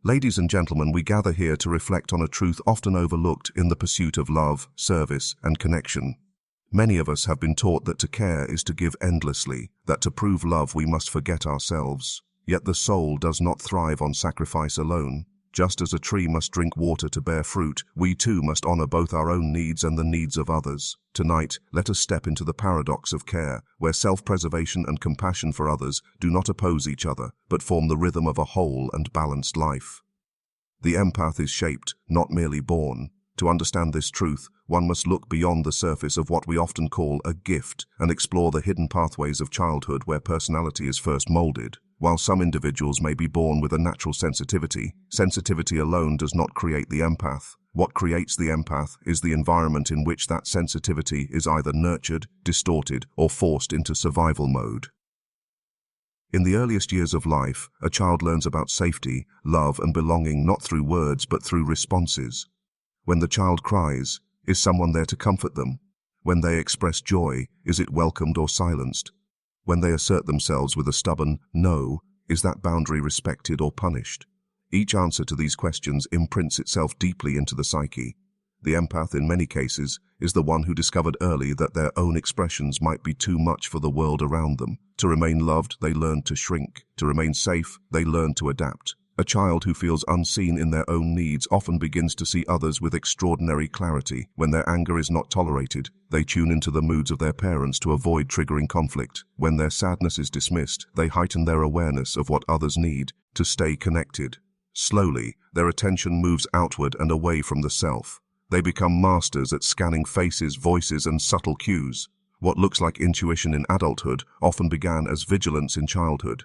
Ladies and gentlemen, we gather here to reflect on a truth often overlooked in the pursuit of love, service, and connection. Many of us have been taught that to care is to give endlessly, that to prove love we must forget ourselves. Yet the soul does not thrive on sacrifice alone. Just as a tree must drink water to bear fruit, we too must honor both our own needs and the needs of others. Tonight, let us step into the paradox of care, where self-preservation and compassion for others do not oppose each other, but form the rhythm of a whole and balanced life. The empath is shaped, not merely born. To understand this truth, one must look beyond the surface of what we often call a gift and explore the hidden pathways of childhood where personality is first molded. While some individuals may be born with a natural sensitivity, sensitivity alone does not create the empath. What creates the empath is the environment in which that sensitivity is either nurtured, distorted, or forced into survival mode. In the earliest years of life, a child learns about safety, love, and belonging not through words but through responses. When the child cries, is someone there to comfort them? When they express joy, is it welcomed or silenced? When they assert themselves with a stubborn no, is that boundary respected or punished? Each answer to these questions imprints itself deeply into the psyche. The empath, in many cases, is the one who discovered early that their own expressions might be too much for the world around them. To remain loved, they learn to shrink. To remain safe, they learn to adapt. A child who feels unseen in their own needs often begins to see others with extraordinary clarity. When their anger is not tolerated, they tune into the moods of their parents to avoid triggering conflict. When their sadness is dismissed, they heighten their awareness of what others need to stay connected. Slowly, their attention moves outward and away from the self. They become masters at scanning faces, voices, and subtle cues. What looks like intuition in adulthood often began as vigilance in childhood.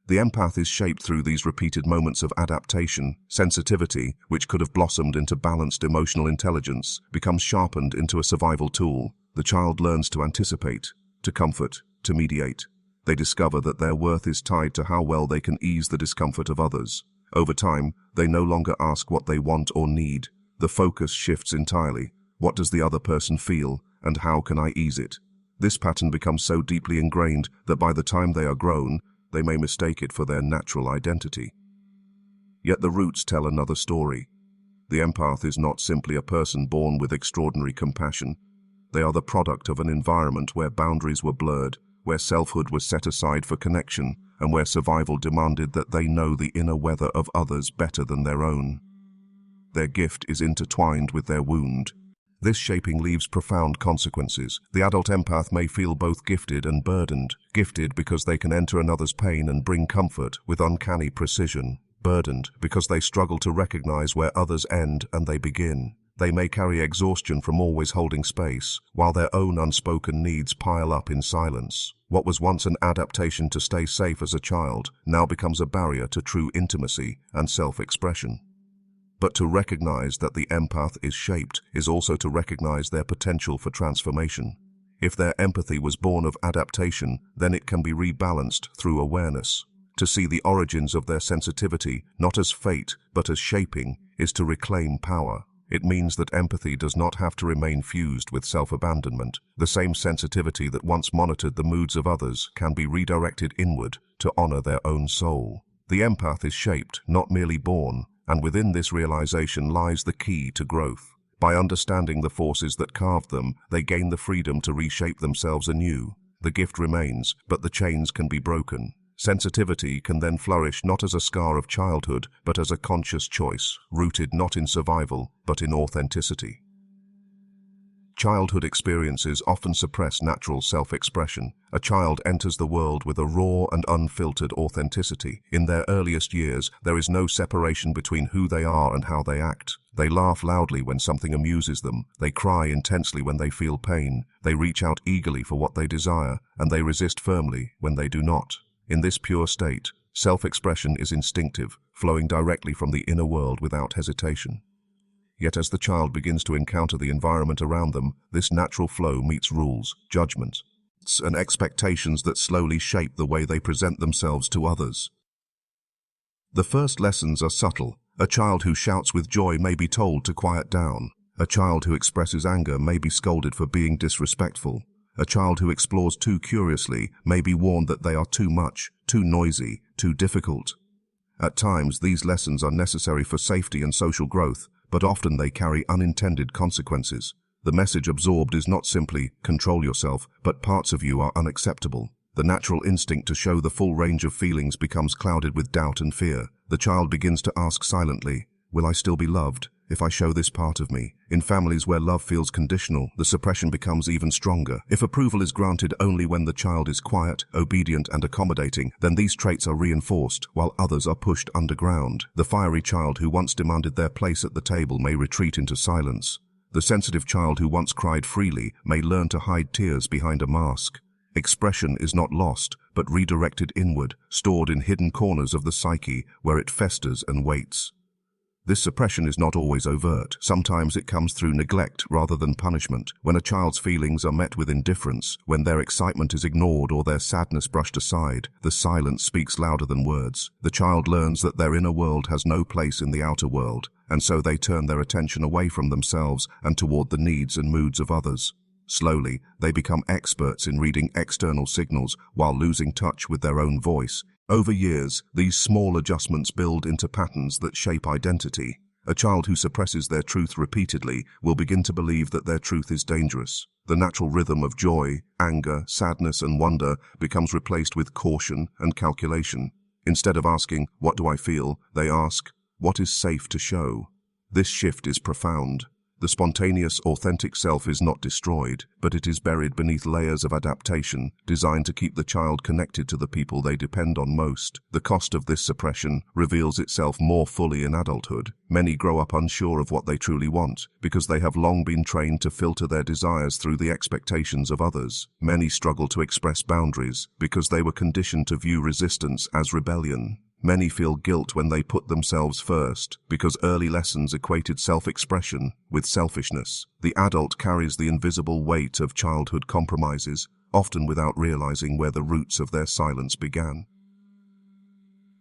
The empath is shaped through these repeated moments of adaptation. Sensitivity, which could have blossomed into balanced emotional intelligence, becomes sharpened into a survival tool. The child learns to anticipate, to comfort, to mediate. They discover that their worth is tied to how well they can ease the discomfort of others. Over time, they no longer ask what they want or need. The focus shifts entirely. What does the other person feel, and how can I ease it? This pattern becomes so deeply ingrained that by the time they are grown, they may mistake it for their natural identity. Yet the roots tell another story. The empath is not simply a person born with extraordinary compassion. They are the product of an environment where boundaries were blurred, where selfhood was set aside for connection, and where survival demanded that they know the inner weather of others better than their own. Their gift is intertwined with their wound. This shaping leaves profound consequences. The adult empath may feel both gifted and burdened. Gifted because they can enter another's pain and bring comfort with uncanny precision. Burdened because they struggle to recognize where others end and they begin. They may carry exhaustion from always holding space, while their own unspoken needs pile up in silence. What was once an adaptation to stay safe as a child now becomes a barrier to true intimacy and self-expression. But to recognize that the empath is shaped is also to recognize their potential for transformation. If their empathy was born of adaptation, then it can be rebalanced through awareness. To see the origins of their sensitivity not as fate but as shaping is to reclaim power. It means that empathy does not have to remain fused with self-abandonment. The same sensitivity that once monitored the moods of others can be redirected inward to honor their own soul. The empath is shaped, not merely born, and within this realization lies the key to growth. By understanding the forces that carved them, they gain the freedom to reshape themselves anew. The gift remains, but the chains can be broken. Sensitivity can then flourish not as a scar of childhood, but as a conscious choice, rooted not in survival, but in authenticity. Childhood experiences often suppress natural self-expression. A child enters the world with a raw and unfiltered authenticity. In their earliest years, there is no separation between who they are and how they act. They laugh loudly when something amuses them. They cry intensely when they feel pain. They reach out eagerly for what they desire, and they resist firmly when they do not. In this pure state, self-expression is instinctive, flowing directly from the inner world without hesitation. Yet as the child begins to encounter the environment around them, this natural flow meets rules, judgments, and expectations that slowly shape the way they present themselves to others. The first lessons are subtle. A child who shouts with joy may be told to quiet down. A child who expresses anger may be scolded for being disrespectful. A child who explores too curiously may be warned that they are too much, too noisy, too difficult. At times, these lessons are necessary for safety and social growth, but often they carry unintended consequences. The message absorbed is not simply, control yourself, but parts of you are unacceptable. The natural instinct to show the full range of feelings becomes clouded with doubt and fear. The child begins to ask silently, will I still be loved if I show this part of me? In families where love feels conditional, the suppression becomes even stronger. If approval is granted only when the child is quiet, obedient, and accommodating, then these traits are reinforced, while others are pushed underground. The fiery child who once demanded their place at the table may retreat into silence. The sensitive child who once cried freely may learn to hide tears behind a mask. Expression is not lost, but redirected inward, stored in hidden corners of the psyche where it festers and waits. This suppression is not always overt. Sometimes it comes through neglect rather than punishment. When a child's feelings are met with indifference, when their excitement is ignored or their sadness brushed aside, the silence speaks louder than words. The child learns that their inner world has no place in the outer world, and so they turn their attention away from themselves and toward the needs and moods of others. Slowly, they become experts in reading external signals while losing touch with their own voice. Over years, these small adjustments build into patterns that shape identity. A child who suppresses their truth repeatedly will begin to believe that their truth is dangerous. The natural rhythm of joy, anger, sadness, and wonder becomes replaced with caution and calculation. Instead of asking, what do I feel, they ask, what is safe to show? This shift is profound. The spontaneous, authentic self is not destroyed, but it is buried beneath layers of adaptation designed to keep the child connected to the people they depend on most. The cost of this suppression reveals itself more fully in adulthood. Many grow up unsure of what they truly want, because they have long been trained to filter their desires through the expectations of others. Many struggle to express boundaries, because they were conditioned to view resistance as rebellion. Many feel guilt when they put themselves first, because early lessons equated self-expression with selfishness. The adult carries the invisible weight of childhood compromises, often without realizing where the roots of their silence began.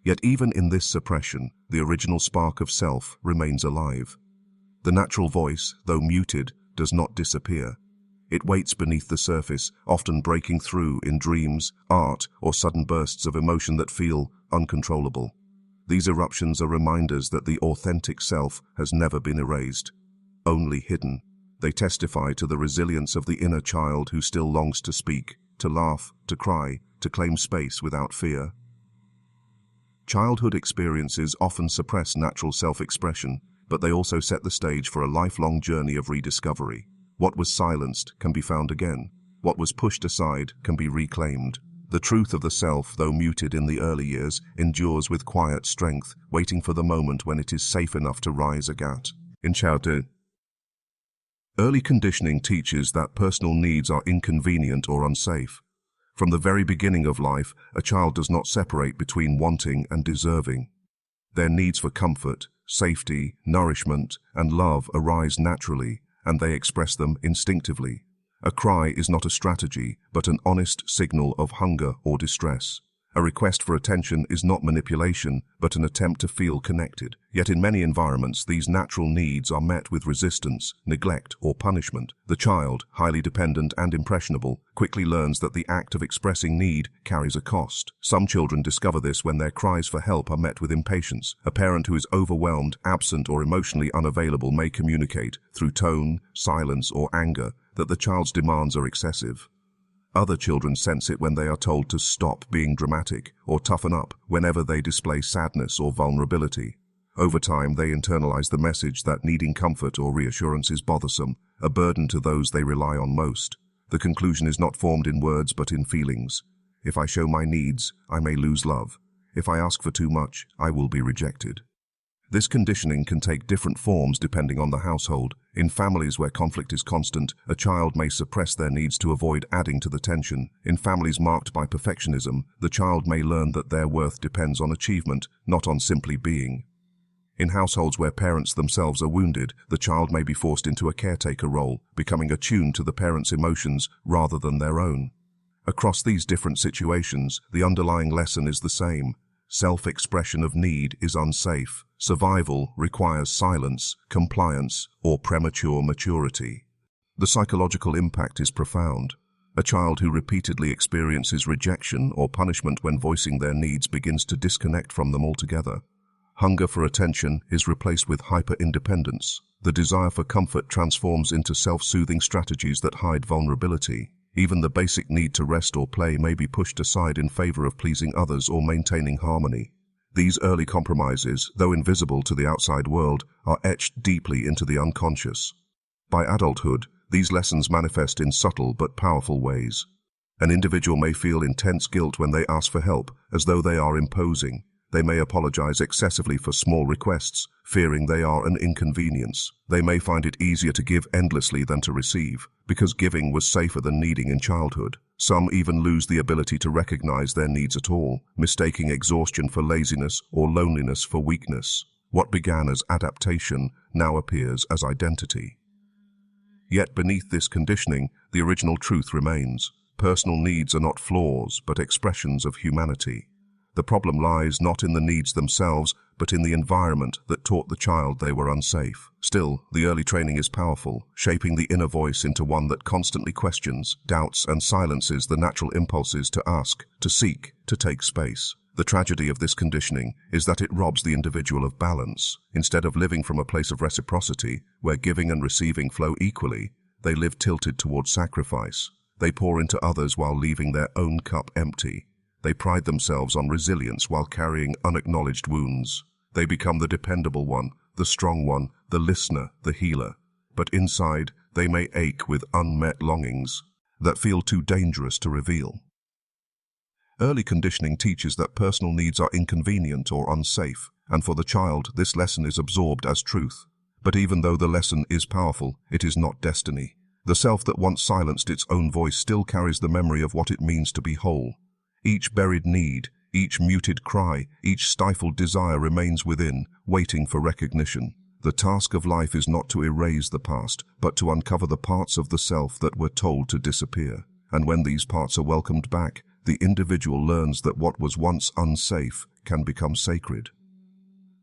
Yet even in this suppression, the original spark of self remains alive. The natural voice, though muted, does not disappear. It waits beneath the surface, often breaking through in dreams, art, or sudden bursts of emotion that feel uncontrollable. These eruptions are reminders that the authentic self has never been erased, only hidden. They testify to the resilience of the inner child who still longs to speak, to laugh, to cry, to claim space without fear. Childhood experiences often suppress natural self-expression, but they also set the stage for a lifelong journey of rediscovery. What was silenced can be found again. What was pushed aside can be reclaimed. The truth of the self, though muted in the early years, endures with quiet strength, waiting for the moment when it is safe enough to rise again. In childhood, early conditioning teaches that personal needs are inconvenient or unsafe. From the very beginning of life, a child does not separate between wanting and deserving. Their needs for comfort, safety, nourishment, and love arise naturally, and they express them instinctively. A cry is not a strategy, but an honest signal of hunger or distress. A request for attention is not manipulation, but an attempt to feel connected. Yet in many environments, these natural needs are met with resistance, neglect, or punishment. The child, highly dependent and impressionable, quickly learns that the act of expressing need carries a cost. Some children discover this when their cries for help are met with impatience. A parent who is overwhelmed, absent, or emotionally unavailable may communicate, through tone, silence, or anger, that the child's demands are excessive. Other children sense it when they are told to stop being dramatic or toughen up whenever they display sadness or vulnerability. Over time, they internalize the message that needing comfort or reassurance is bothersome, a burden to those they rely on most. The conclusion is not formed in words but in feelings. If I show my needs, I may lose love. If I ask for too much, I will be rejected. This conditioning can take different forms depending on the household. In families where conflict is constant, a child may suppress their needs to avoid adding to the tension. In families marked by perfectionism, the child may learn that their worth depends on achievement, not on simply being. In households where parents themselves are wounded, the child may be forced into a caretaker role, becoming attuned to the parent's emotions rather than their own. Across these different situations, the underlying lesson is the same. Self-expression of need is unsafe. Survival requires silence, compliance, or premature maturity. The psychological impact is profound. A child who repeatedly experiences rejection or punishment when voicing their needs begins to disconnect from them altogether. Hunger for attention is replaced with hyper-independence. The desire for comfort transforms into self-soothing strategies that hide vulnerability. Even the basic need to rest or play may be pushed aside in favor of pleasing others or maintaining harmony. These early compromises, though invisible to the outside world, are etched deeply into the unconscious. By adulthood, these lessons manifest in subtle but powerful ways. An individual may feel intense guilt when they ask for help, as though they are imposing. They may apologize excessively for small requests, fearing they are an inconvenience. They may find it easier to give endlessly than to receive, because giving was safer than needing in childhood. Some even lose the ability to recognize their needs at all, mistaking exhaustion for laziness or loneliness for weakness. What began as adaptation now appears as identity. Yet beneath this conditioning, the original truth remains. Personal needs are not flaws, but expressions of humanity. The problem lies not in the needs themselves, but in the environment that taught the child they were unsafe. Still, the early training is powerful, shaping the inner voice into one that constantly questions, doubts, and silences the natural impulses to ask, to seek, to take space. The tragedy of this conditioning is that it robs the individual of balance. Instead of living from a place of reciprocity, where giving and receiving flow equally, they live tilted towards sacrifice. They pour into others while leaving their own cup empty. They pride themselves on resilience while carrying unacknowledged wounds. They become the dependable one, the strong one, the listener, the healer. But inside, they may ache with unmet longings that feel too dangerous to reveal. Early conditioning teaches that personal needs are inconvenient or unsafe, and for the child, this lesson is absorbed as truth. But even though the lesson is powerful, it is not destiny. The self that once silenced its own voice still carries the memory of what it means to be whole. Each buried need, each muted cry, each stifled desire remains within, waiting for recognition. The task of life is not to erase the past, but to uncover the parts of the self that were told to disappear. And when these parts are welcomed back, the individual learns that what was once unsafe can become sacred.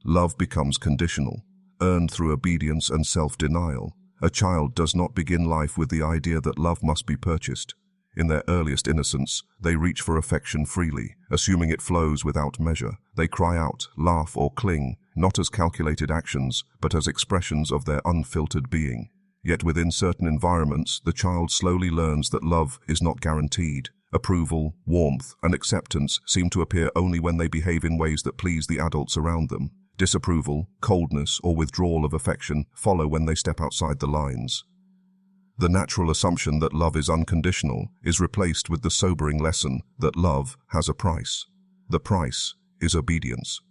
Love becomes conditional, earned through obedience and self-denial. A child does not begin life with the idea that love must be purchased. In their earliest innocence, they reach for affection freely, assuming it flows without measure. They cry out, laugh, or cling, not as calculated actions, but as expressions of their unfiltered being. Yet within certain environments, the child slowly learns that love is not guaranteed. Approval, warmth, and acceptance seem to appear only when they behave in ways that please the adults around them. Disapproval, coldness, or withdrawal of affection follow when they step outside the lines. The natural assumption that love is unconditional is replaced with the sobering lesson that love has a price. The price is obedience.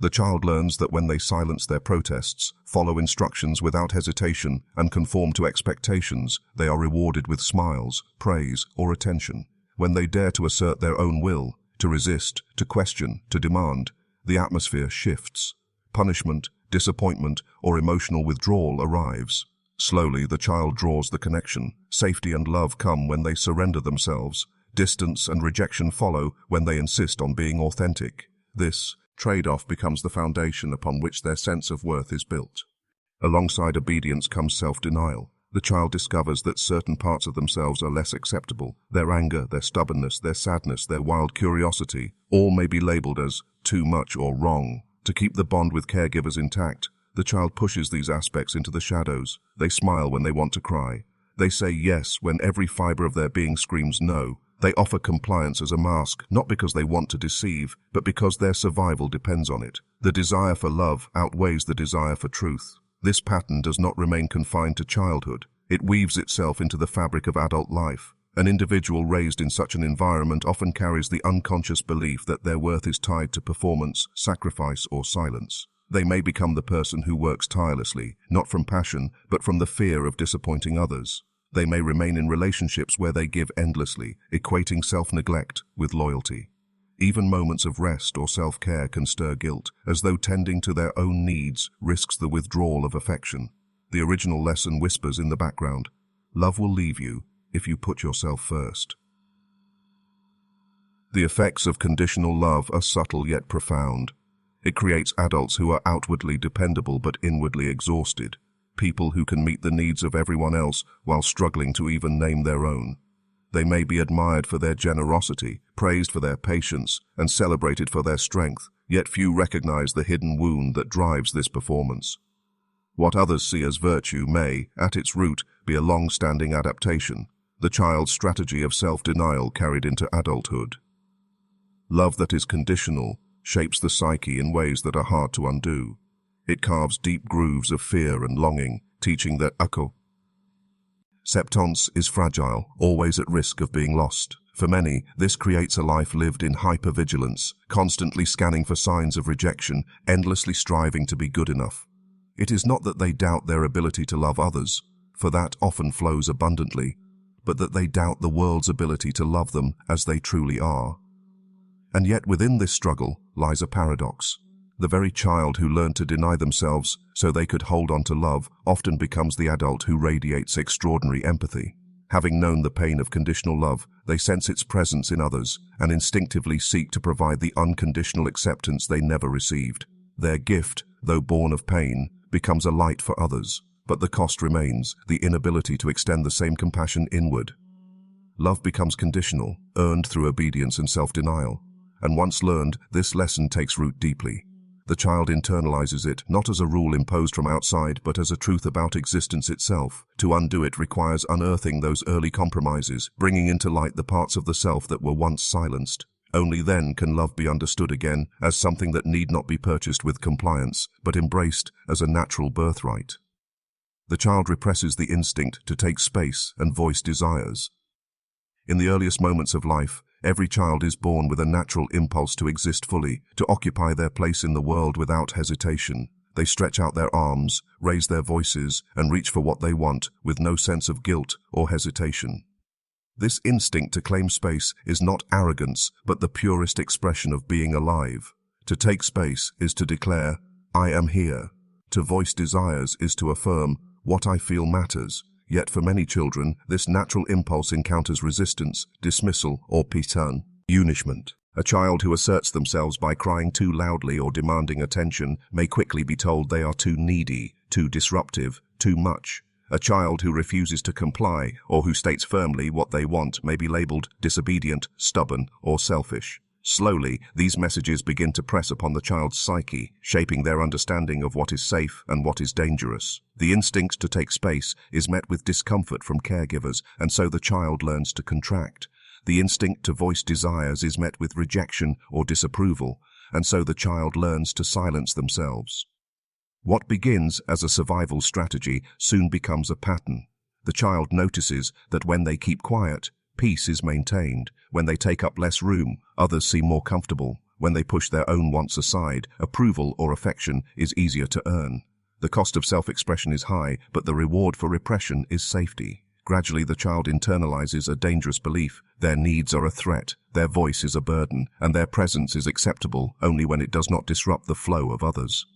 The child learns that when they silence their protests, follow instructions without hesitation, and conform to expectations, they are rewarded with smiles, praise, or attention. When they dare to assert their own will, to resist, to question, to demand, the atmosphere shifts. Punishment, disappointment, or emotional withdrawal arrives. Slowly, the child draws the connection. Safety and love come when they surrender themselves. Distance and rejection follow when they insist on being authentic. This trade-off becomes the foundation upon which their sense of worth is built. Alongside obedience comes self-denial. The child discovers that certain parts of themselves are less acceptable. Their anger, their stubbornness, their sadness, their wild curiosity, all may be labeled as too much or wrong. To keep the bond with caregivers intact, the child pushes these aspects into the shadows. They smile when they want to cry. They say yes when every fiber of their being screams no. They offer compliance as a mask, not because they want to deceive, but because their survival depends on it. The desire for love outweighs the desire for truth. This pattern does not remain confined to childhood. It weaves itself into the fabric of adult life. An individual raised in such an environment often carries the unconscious belief that their worth is tied to performance, sacrifice, or silence. They may become the person who works tirelessly, not from passion, but from the fear of disappointing others. They may remain in relationships where they give endlessly, equating self-neglect with loyalty. Even moments of rest or self-care can stir guilt, as though tending to their own needs risks the withdrawal of affection. The original lesson whispers in the background, love will leave you if you put yourself first. The effects of conditional love are subtle yet profound. It creates adults who are outwardly dependable but inwardly exhausted, people who can meet the needs of everyone else while struggling to even name their own. They may be admired for their generosity, praised for their patience, and celebrated for their strength, yet few recognize the hidden wound that drives this performance. What others see as virtue may, at its root, be a long-standing adaptation, the child's strategy of self-denial carried into adulthood. Love that is conditional shapes the psyche in ways that are hard to undo. It carves deep grooves of fear and longing, teaching that acceptance is fragile, always at risk of being lost. For many, this creates a life lived in hypervigilance, constantly scanning for signs of rejection, endlessly striving to be good enough. It is not that they doubt their ability to love others, for that often flows abundantly, but that they doubt the world's ability to love them as they truly are. And yet within this struggle lies a paradox. The very child who learned to deny themselves so they could hold on to love often becomes the adult who radiates extraordinary empathy. Having known the pain of conditional love, they sense its presence in others and instinctively seek to provide the unconditional acceptance they never received. Their gift, though born of pain, becomes a light for others, but the cost remains, the inability to extend the same compassion inward. Love becomes conditional, earned through obedience and self-denial, and once learned, this lesson takes root deeply. The child internalizes it not as a rule imposed from outside, but as a truth about existence itself. To undo it requires unearthing those early compromises, bringing into light the parts of the self that were once silenced. Only then can love be understood again as something that need not be purchased with compliance, but embraced as a natural birthright. The child represses the instinct to take space and voice desires. In the earliest moments of life, every child is born with a natural impulse to exist fully, to occupy their place in the world without hesitation. They stretch out their arms, raise their voices, and reach for what they want with no sense of guilt or hesitation. This instinct to claim space is not arrogance, but the purest expression of being alive. To take space is to declare, "I am here." To voice desires is to affirm, "What I feel matters." Yet for many children, this natural impulse encounters resistance, dismissal, or punishment. A child who asserts themselves by crying too loudly or demanding attention may quickly be told they are too needy, too disruptive, too much. A child who refuses to comply or who states firmly what they want may be labeled disobedient, stubborn, or selfish. Slowly, these messages begin to press upon the child's psyche, shaping their understanding of what is safe and what is dangerous. The instinct to take space is met with discomfort from caregivers, and so the child learns to contract. The instinct to voice desires is met with rejection or disapproval, and so the child learns to silence themselves. What begins as a survival strategy soon becomes a pattern. The child notices that when they keep quiet, peace is maintained. When they take up less room, others seem more comfortable. When they push their own wants aside, approval or affection is easier to earn. The cost of self-expression is high, but the reward for repression is safety. Gradually, the child internalizes a dangerous belief. Their needs are a threat, their voice is a burden, and their presence is acceptable only when it does not disrupt the flow of others.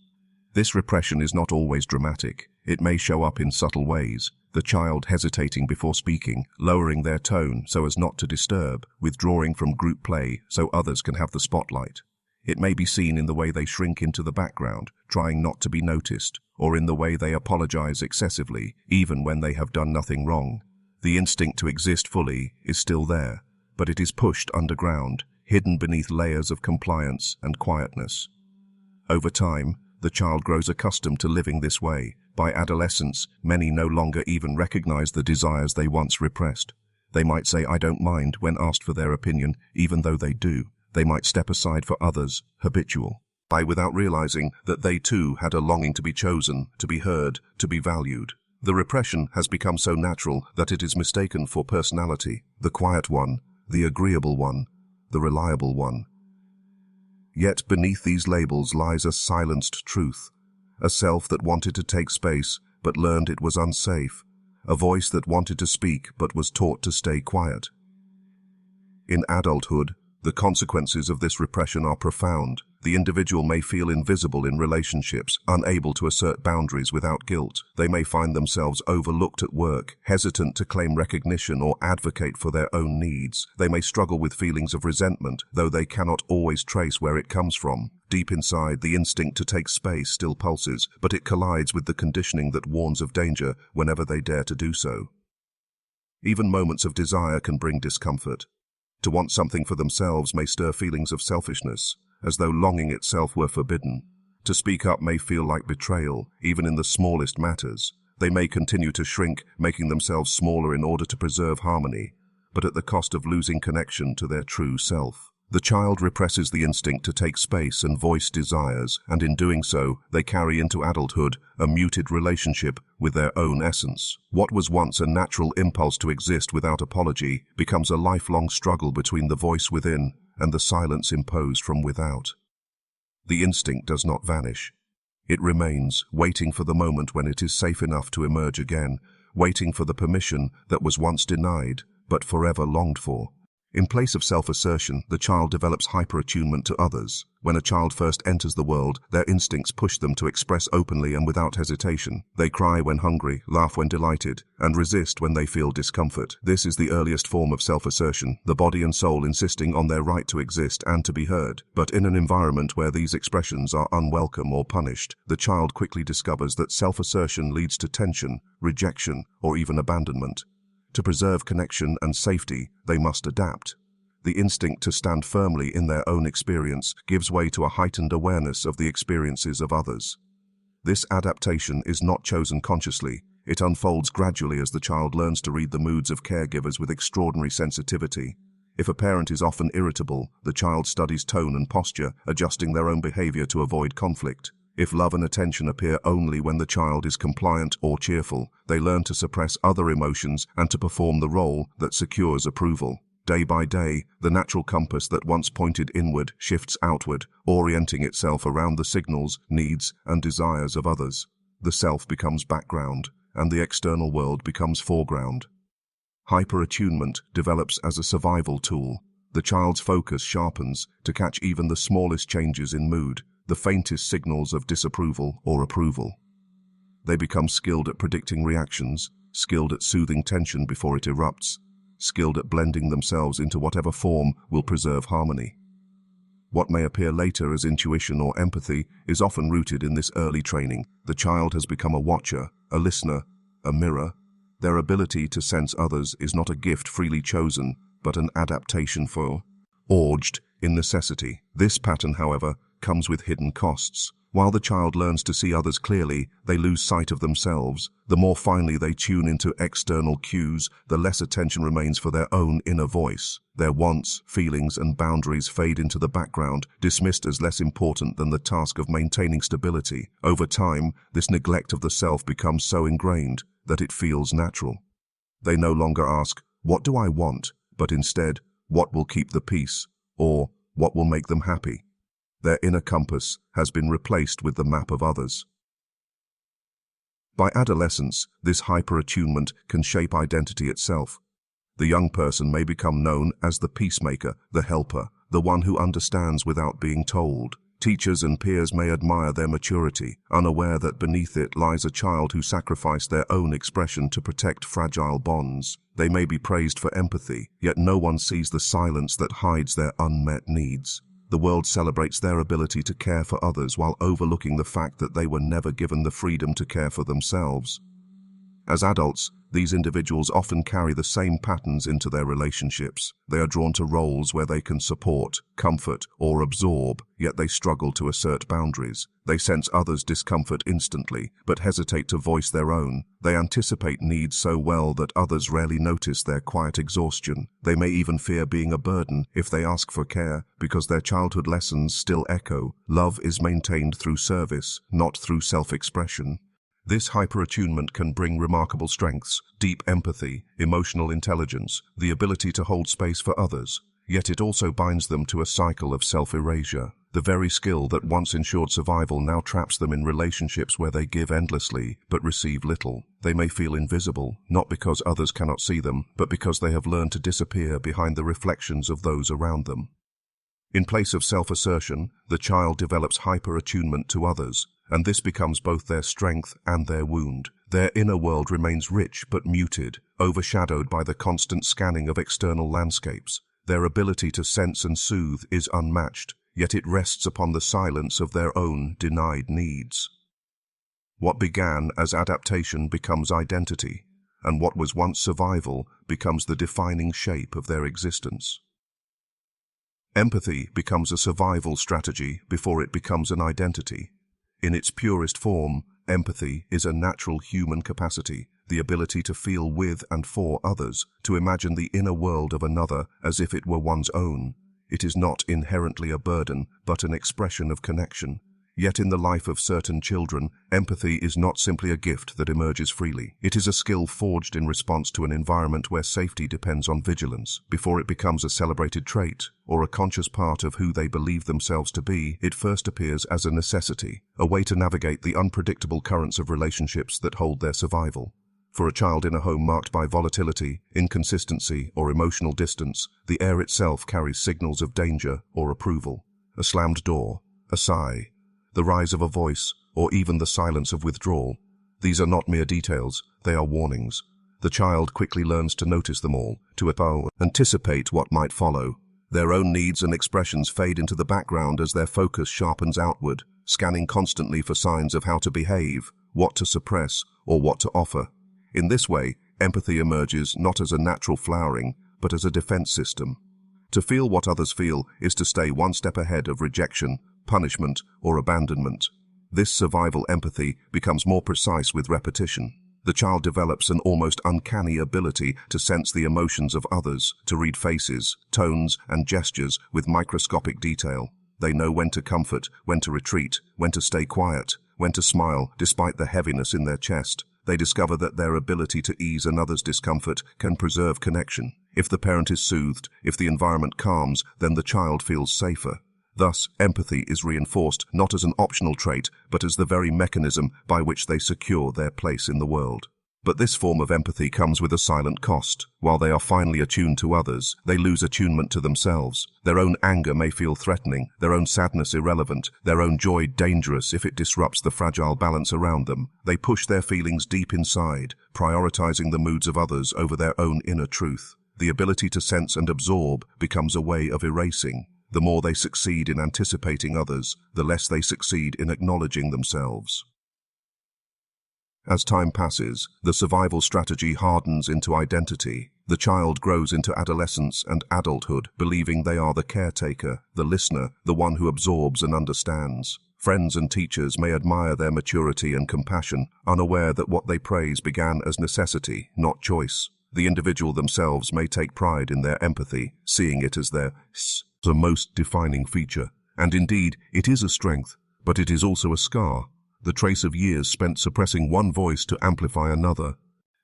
This repression is not always dramatic. It may show up in subtle ways. The child hesitating before speaking, lowering their tone so as not to disturb, withdrawing from group play so others can have the spotlight. It may be seen in the way they shrink into the background, trying not to be noticed, or in the way they apologize excessively, even when they have done nothing wrong. The instinct to exist fully is still there, but it is pushed underground, hidden beneath layers of compliance and quietness. Over time, the child grows accustomed to living this way. By adolescence, many no longer even recognize the desires they once repressed. They might say, "I don't mind," when asked for their opinion, even though they do. They might step aside for others, habitual, without realizing that they too had a longing to be chosen, to be heard, to be valued. The repression has become so natural that it is mistaken for personality, the quiet one, the agreeable one, the reliable one. Yet beneath these labels lies a silenced truth, a self that wanted to take space but learned it was unsafe, a voice that wanted to speak but was taught to stay quiet. In adulthood, the consequences of this repression are profound. The individual may feel invisible in relationships, unable to assert boundaries without guilt. They may find themselves overlooked at work, hesitant to claim recognition or advocate for their own needs. They may struggle with feelings of resentment, though they cannot always trace where it comes from. Deep inside, the instinct to take space still pulses, but it collides with the conditioning that warns of danger whenever they dare to do so. Even moments of desire can bring discomfort. To want something for themselves may stir feelings of selfishness, as though longing itself were forbidden. To speak up may feel like betrayal, even in the smallest matters. They may continue to shrink, making themselves smaller in order to preserve harmony, but at the cost of losing connection to their true self. The child represses the instinct to take space and voice desires, and in doing so, they carry into adulthood a muted relationship with their own essence. What was once a natural impulse to exist without apology becomes a lifelong struggle between the voice within and the silence imposed from without. The instinct does not vanish. It remains, waiting for the moment when it is safe enough to emerge again, waiting for the permission that was once denied, but forever longed for. In place of self-assertion, the child develops hyper-attunement to others. When a child first enters the world, their instincts push them to express openly and without hesitation. They cry when hungry, laugh when delighted, and resist when they feel discomfort. This is the earliest form of self-assertion, the body and soul insisting on their right to exist and to be heard. But in an environment where these expressions are unwelcome or punished, the child quickly discovers that self-assertion leads to tension, rejection, or even abandonment. To preserve connection and safety, they must adapt. The instinct to stand firmly in their own experience gives way to a heightened awareness of the experiences of others. This adaptation is not chosen consciously. It unfolds gradually as the child learns to read the moods of caregivers with extraordinary sensitivity. If a parent is often irritable, the child studies tone and posture, adjusting their own behavior to avoid conflict. If love and attention appear only when the child is compliant or cheerful, they learn to suppress other emotions and to perform the role that secures approval. Day by day, the natural compass that once pointed inward shifts outward, orienting itself around the signals, needs, and desires of others. The self becomes background, and the external world becomes foreground. Hyper-attunement develops as a survival tool. The child's focus sharpens to catch even the smallest changes in mood, the faintest signals of disapproval or approval. They become skilled at predicting reactions, skilled at soothing tension before it erupts, skilled at blending themselves into whatever form will preserve harmony. What may appear later as intuition or empathy is often rooted in this early training. The child has become a watcher, a listener, a mirror. Their ability to sense others is not a gift freely chosen, but an adaptation forged in necessity. This pattern, however, comes with hidden costs. While the child learns to see others clearly, they lose sight of themselves. The more finely they tune into external cues, the less attention remains for their own inner voice. Their wants, feelings, and boundaries fade into the background, dismissed as less important than the task of maintaining stability. Over time, this neglect of the self becomes so ingrained that it feels natural. They no longer ask, "What do I want?" but instead, "What will keep the peace?" or "What will make them happy?" Their inner compass has been replaced with the map of others. By adolescence, this hyper-attunement can shape identity itself. The young person may become known as the peacemaker, the helper, the one who understands without being told. Teachers and peers may admire their maturity, unaware that beneath it lies a child who sacrificed their own expression to protect fragile bonds. They may be praised for empathy, yet no one sees the silence that hides their unmet needs. The world celebrates their ability to care for others while overlooking the fact that they were never given the freedom to care for themselves. As adults, these individuals often carry the same patterns into their relationships. They are drawn to roles where they can support, comfort, or absorb, yet they struggle to assert boundaries. They sense others' discomfort instantly, but hesitate to voice their own. They anticipate needs so well that others rarely notice their quiet exhaustion. They may even fear being a burden if they ask for care, because their childhood lessons still echo. Love is maintained through service, not through self-expression. This hyper-attunement can bring remarkable strengths, deep empathy, emotional intelligence, the ability to hold space for others. Yet it also binds them to a cycle of self-erasure. The very skill that once ensured survival now traps them in relationships where they give endlessly but receive little. They may feel invisible, not because others cannot see them, but because they have learned to disappear behind the reflections of those around them. In place of self-assertion, the child develops hyper-attunement to others, and this becomes both their strength and their wound. Their inner world remains rich but muted, overshadowed by the constant scanning of external landscapes. Their ability to sense and soothe is unmatched, yet it rests upon the silence of their own denied needs. What began as adaptation becomes identity. and what was once survival becomes the defining shape of their existence. Empathy becomes a survival strategy before it becomes an identity. In its purest form, empathy is a natural human capacity, the ability to feel with and for others, to imagine the inner world of another as if it were one's own. It is not inherently a burden, but an expression of connection. Yet in the life of certain children, empathy is not simply a gift that emerges freely. It is a skill forged in response to an environment where safety depends on vigilance. Before it becomes a celebrated trait, or a conscious part of who they believe themselves to be, it first appears as a necessity, a way to navigate the unpredictable currents of relationships that hold their survival. For a child in a home marked by volatility, inconsistency, or emotional distance, the air itself carries signals of danger or approval. A slammed door, a sigh, the rise of a voice, or even the silence of withdrawal. These are not mere details, they are warnings. The child quickly learns to notice them all, to anticipate what might follow. Their own needs and expressions fade into the background as their focus sharpens outward, scanning constantly for signs of how to behave, what to suppress, or what to offer. In this way, empathy emerges not as a natural flowering, but as a defense system. To feel what others feel is to stay one step ahead of rejection, punishment, or abandonment. This survival empathy becomes more precise with repetition. The child develops an almost uncanny ability to sense the emotions of others, to read faces, tones, and gestures with microscopic detail. They know when to comfort, when to retreat, when to stay quiet, when to smile despite the heaviness in their chest. They discover that their ability to ease another's discomfort can preserve connection. If the parent is soothed, if the environment calms, then the child feels safer. Thus, empathy is reinforced not as an optional trait, but as the very mechanism by which they secure their place in the world. But this form of empathy comes with a silent cost. While they are finely attuned to others, they lose attunement to themselves. Their own anger may feel threatening, their own sadness irrelevant, their own joy dangerous if it disrupts the fragile balance around them. They push their feelings deep inside, prioritizing the moods of others over their own inner truth. The ability to sense and absorb becomes a way of erasing. The more they succeed in anticipating others, the less they succeed in acknowledging themselves. As time passes, the survival strategy hardens into identity. The child grows into adolescence and adulthood, believing they are the caretaker, the listener, the one who absorbs and understands. Friends and teachers may admire their maturity and compassion, unaware that what they praise began as necessity, not choice. The individual themselves may take pride in their empathy, seeing it as their most defining feature. And indeed, it is a strength, but it is also a scar, the trace of years spent suppressing one voice to amplify another.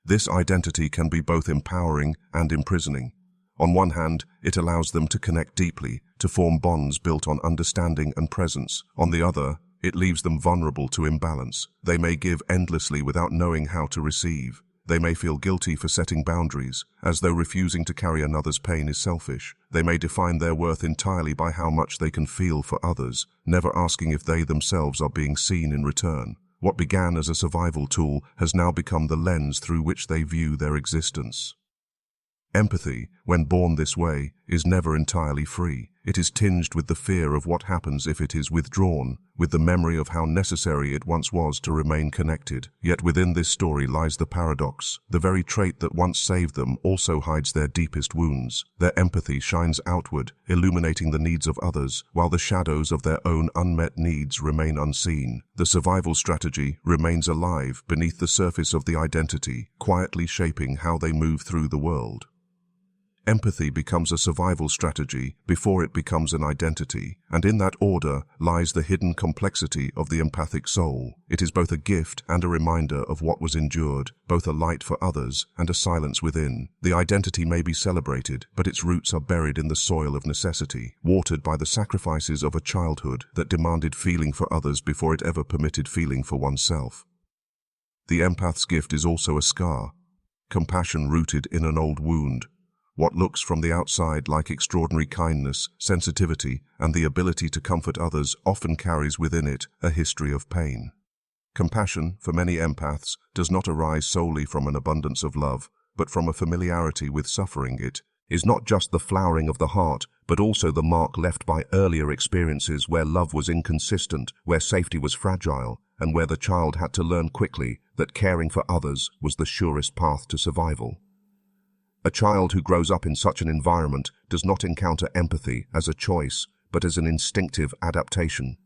This identity can be both empowering and imprisoning. On one hand, it allows them to connect deeply, to form bonds built on understanding and presence. On the other, it leaves them vulnerable to imbalance. They may give endlessly without knowing how to receive. They may feel guilty for setting boundaries, as though refusing to carry another's pain is selfish. They may define their worth entirely by how much they can feel for others, never asking if they themselves are being seen in return. What began as a survival tool has now become the lens through which they view their existence. Empathy, when born this way, is never entirely free. It is tinged with the fear of what happens if it is withdrawn, with the memory of how necessary it once was to remain connected. Yet within this story lies the paradox. The very trait that once saved them also hides their deepest wounds. Their empathy shines outward, illuminating the needs of others, while the shadows of their own unmet needs remain unseen. The survival strategy remains alive beneath the surface of the identity, quietly shaping how they move through the world. Empathy becomes a survival strategy before it becomes an identity, and in that order lies the hidden complexity of the empathic soul. It is both a gift and a reminder of what was endured, both a light for others and a silence within. The identity may be celebrated, but its roots are buried in the soil of necessity, watered by the sacrifices of a childhood that demanded feeling for others before it ever permitted feeling for oneself. The empath's gift is also a scar, compassion rooted in an old wound. What looks from the outside like extraordinary kindness, sensitivity, and the ability to comfort others often carries within it a history of pain. Compassion, for many empaths, does not arise solely from an abundance of love, but from a familiarity with suffering. It is not just the flowering of the heart, but also the mark left by earlier experiences where love was inconsistent, where safety was fragile, and where the child had to learn quickly that caring for others was the surest path to survival. A child who grows up in such an environment does not encounter empathy as a choice, but as an instinctive adaptation.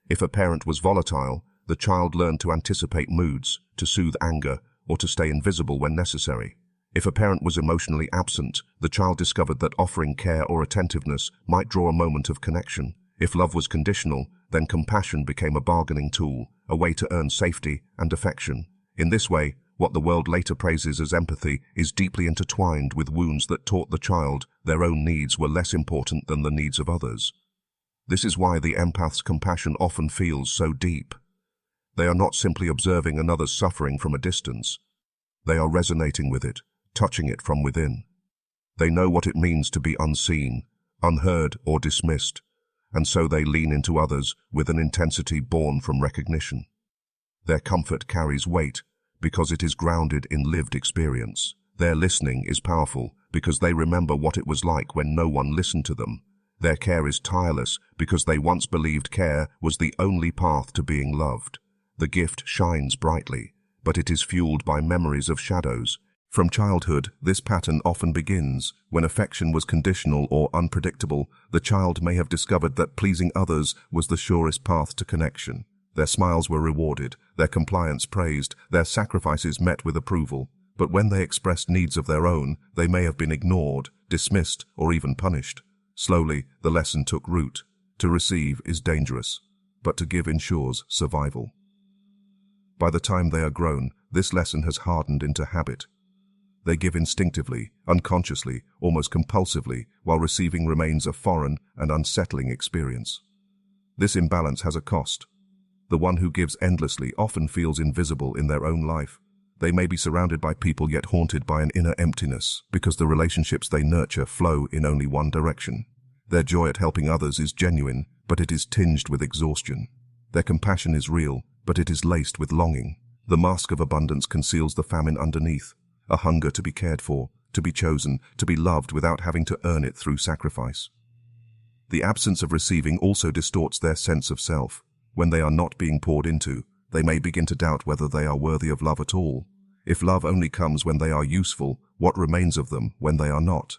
If a parent was volatile, the child learned to anticipate moods, to soothe anger, or to stay invisible when necessary. If a parent was emotionally absent, the child discovered that offering care or attentiveness might draw a moment of connection. If love was conditional, then compassion became a bargaining tool, a way to earn safety and affection. In this way, what the world later praises as empathy is deeply intertwined with wounds that taught the child their own needs were less important than the needs of others. This is why the empath's compassion often feels so deep. They are not simply observing another's suffering from a distance. They are resonating with it, touching it from within. They know what it means to be unseen, unheard, or dismissed, and so they lean into others with an intensity born from recognition. Their comfort carries weight because it is grounded in lived experience. Their listening is powerful because they remember what it was like when no one listened to them. Their care is tireless because they once believed care was the only path to being loved. The gift shines brightly, but it is fueled by memories of shadows. From childhood, this pattern often begins. When affection was conditional or unpredictable, the child may have discovered that pleasing others was the surest path to connection. Their smiles were rewarded, their compliance praised, their sacrifices met with approval. But when they expressed needs of their own, they may have been ignored, dismissed, or even punished. Slowly, the lesson took root. To receive is dangerous, but to give ensures survival. By the time they are grown, this lesson has hardened into habit. They give instinctively, unconsciously, almost compulsively, while receiving remains a foreign and unsettling experience. This imbalance has a cost. The one who gives endlessly often feels invisible in their own life. They may be surrounded by people yet haunted by an inner emptiness because the relationships they nurture flow in only one direction. Their joy at helping others is genuine, but it is tinged with exhaustion. Their compassion is real, but it is laced with longing. The mask of abundance conceals the famine underneath, a hunger to be cared for, to be chosen, to be loved without having to earn it through sacrifice. The absence of receiving also distorts their sense of self. When they are not being poured into, they may begin to doubt whether they are worthy of love at all. If love only comes when they are useful, what remains of them when they are not?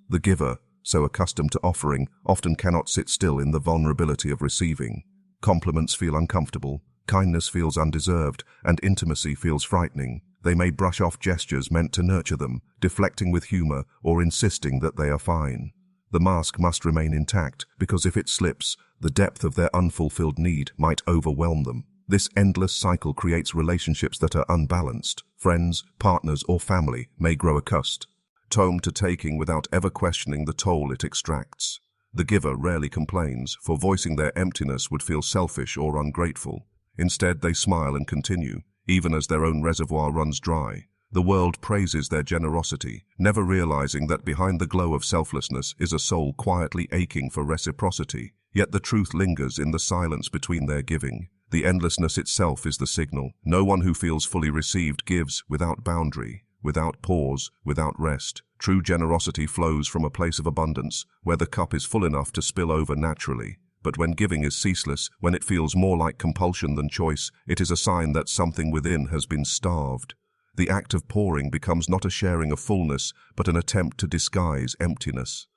The giver, so accustomed to offering, often cannot sit still in the vulnerability of receiving. Compliments feel uncomfortable, kindness feels undeserved, and intimacy feels frightening. They may brush off gestures meant to nurture them, deflecting with humor or insisting that they are fine. The mask must remain intact, because if it slips, the depth of their unfulfilled need might overwhelm them. This endless cycle creates relationships that are unbalanced. Friends, partners, or family may grow accustomed to taking without ever questioning the toll it extracts. The giver rarely complains, for voicing their emptiness would feel selfish or ungrateful. Instead, they smile and continue, even as their own reservoir runs dry. The world praises their generosity, never realizing that behind the glow of selflessness is a soul quietly aching for reciprocity. Yet the truth lingers in the silence between their giving. The endlessness itself is the signal. No one who feels fully received gives without boundary, without pause, without rest. True generosity flows from a place of abundance, where the cup is full enough to spill over naturally. But when giving is ceaseless, when it feels more like compulsion than choice, it is a sign that something within has been starved. The act of pouring becomes not a sharing of fullness, but an attempt to disguise emptiness.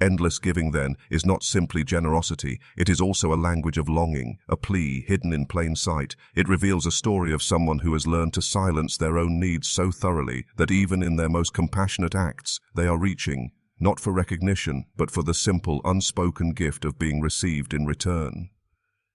Endless giving, then, is not simply generosity, it is also a language of longing, a plea hidden in plain sight. It reveals a story of someone who has learned to silence their own needs so thoroughly that even in their most compassionate acts, they are reaching, not for recognition, but for the simple, unspoken gift of being received in return.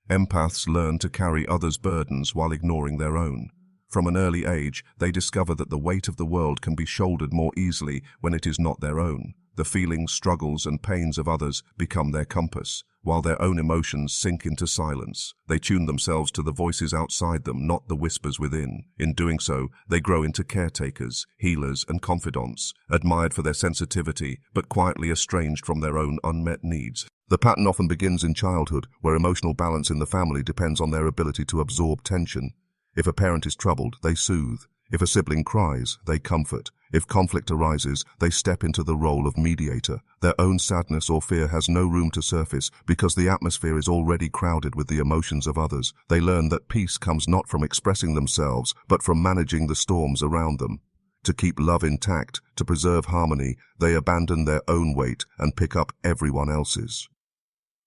Empaths learn to carry others' burdens while ignoring their own. From an early age, they discover that the weight of the world can be shouldered more easily when it is not their own. The feelings, struggles, and pains of others become their compass, while their own emotions sink into silence. They tune themselves to the voices outside them, not the whispers within. In doing so, they grow into caretakers, healers, and confidants, admired for their sensitivity, but quietly estranged from their own unmet needs. The pattern often begins in childhood, where emotional balance in the family depends on their ability to absorb tension. If a parent is troubled, they soothe. If a sibling cries, they comfort. If conflict arises, they step into the role of mediator. Their own sadness or fear has no room to surface because the atmosphere is already crowded with the emotions of others. They learn that peace comes not from expressing themselves, but from managing the storms around them. To keep love intact, to preserve harmony, they abandon their own weight and pick up everyone else's.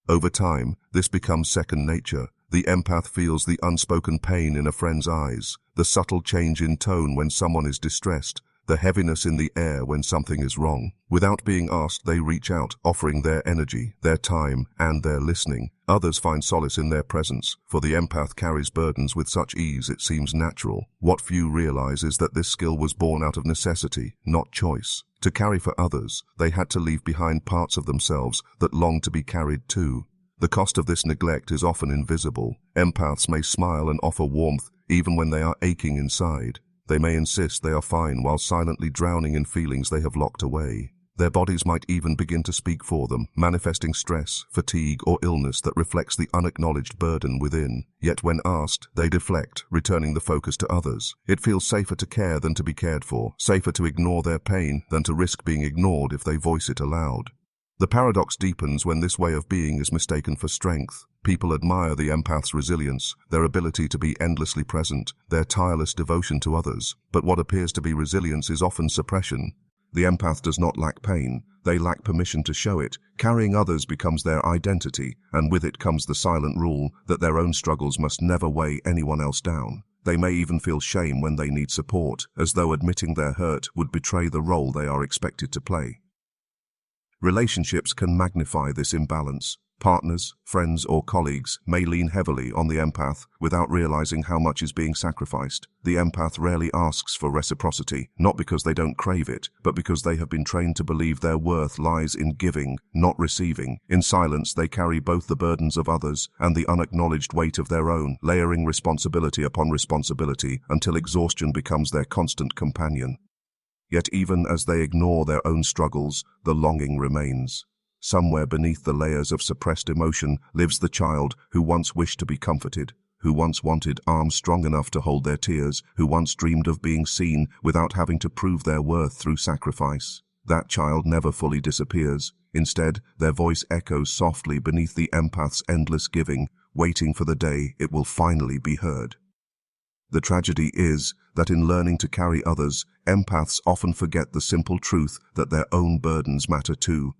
Over time, this becomes second nature. The empath feels the unspoken pain in a friend's eyes, the subtle change in tone when someone is distressed, the heaviness in the air when something is wrong. Without being asked, they reach out, offering their energy, their time, and their listening. Others find solace in their presence, for the empath carries burdens with such ease it seems natural. What few realize is that this skill was born out of necessity, not choice. To carry for others, they had to leave behind parts of themselves that longed to be carried too. The cost of this neglect is often invisible. Empaths may smile and offer warmth even when they are aching inside. They may insist they are fine while silently drowning in feelings they have locked away. Their bodies might even begin to speak for them, manifesting stress, fatigue, or illness that reflects the unacknowledged burden within. Yet when asked, they deflect, returning the focus to others. It feels safer to care than to be cared for, safer to ignore their pain than to risk being ignored if they voice it aloud. The paradox deepens when this way of being is mistaken for strength. People admire the empath's resilience, their ability to be endlessly present, their tireless devotion to others. But what appears to be resilience is often suppression. The empath does not lack pain. They lack permission to show it. Carrying others becomes their identity, and with it comes the silent rule that their own struggles must never weigh anyone else down. They may even feel shame when they need support, as though admitting their hurt would betray the role they are expected to play. Relationships can magnify this imbalance. Partners, friends, or colleagues may lean heavily on the empath without realizing how much is being sacrificed. The empath rarely asks for reciprocity, not because they don't crave it, but because they have been trained to believe their worth lies in giving, not receiving. In silence, they carry both the burdens of others and the unacknowledged weight of their own, layering responsibility upon responsibility until exhaustion becomes their constant companion. Yet even as they ignore their own struggles, the longing remains. Somewhere beneath the layers of suppressed emotion lives the child who once wished to be comforted, who once wanted arms strong enough to hold their tears, who once dreamed of being seen without having to prove their worth through sacrifice. That child never fully disappears. Instead, their voice echoes softly beneath the empath's endless giving, waiting for the day it will finally be heard. The tragedy is that in learning to carry others, empaths often forget the simple truth that their own burdens matter too.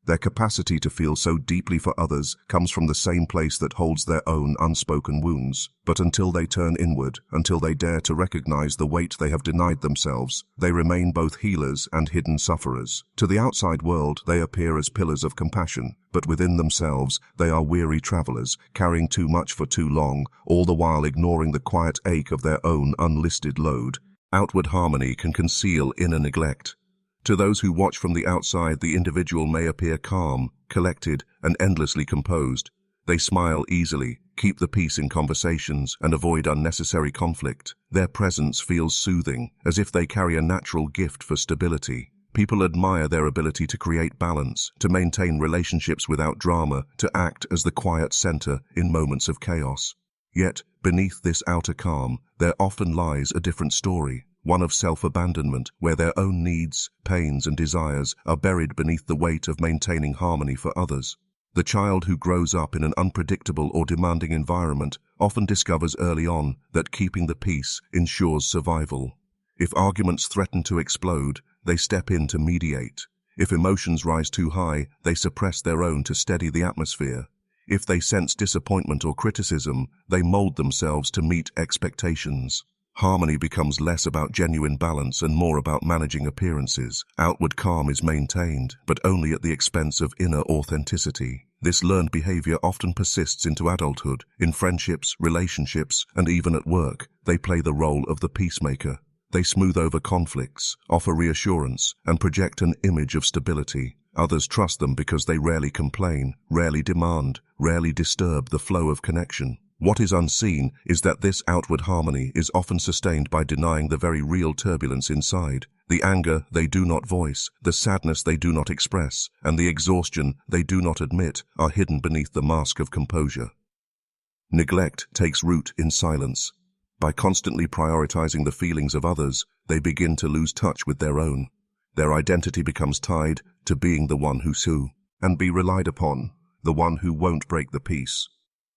Their capacity to feel so deeply for others comes from the same place that holds their own unspoken wounds. But until they turn inward, until they dare to recognize the weight they have denied themselves, they remain both healers and hidden sufferers. To the outside world, they appear as pillars of compassion, but within themselves, they are weary travelers, carrying too much for too long, all the while ignoring the quiet ache of their own unlisted load. Outward harmony can conceal inner neglect. To those who watch from the outside, the individual may appear calm, collected, and endlessly composed. They smile easily, keep the peace in conversations, and avoid unnecessary conflict. Their presence feels soothing, as if they carry a natural gift for stability. People admire their ability to create balance, to maintain relationships without drama, to act as the quiet center in moments of chaos. Yet, beneath this outer calm, there often lies a different story. One of self-abandonment, where their own needs, pains, and desires are buried beneath the weight of maintaining harmony for others. The child who grows up in an unpredictable or demanding environment often discovers early on that keeping the peace ensures survival. If arguments threaten to explode, they step in to mediate. If emotions rise too high, they suppress their own to steady the atmosphere. If they sense disappointment or criticism, they mold themselves to meet expectations. Harmony becomes less about genuine balance and more about managing appearances. Outward calm is maintained, but only at the expense of inner authenticity. This learned behavior often persists into adulthood. In friendships, relationships, and even at work, they play the role of the peacemaker. They smooth over conflicts, offer reassurance, and project an image of stability. Others trust them because they rarely complain, rarely demand, rarely disturb the flow of connection. What is unseen is that this outward harmony is often sustained by denying the very real turbulence inside. The anger they do not voice, the sadness they do not express, and the exhaustion they do not admit are hidden beneath the mask of composure. Neglect takes root in silence. By constantly prioritizing the feelings of others, They begin to lose touch with their own. Their identity becomes tied to being the one who's who, and be relied upon, the one who won't break the peace.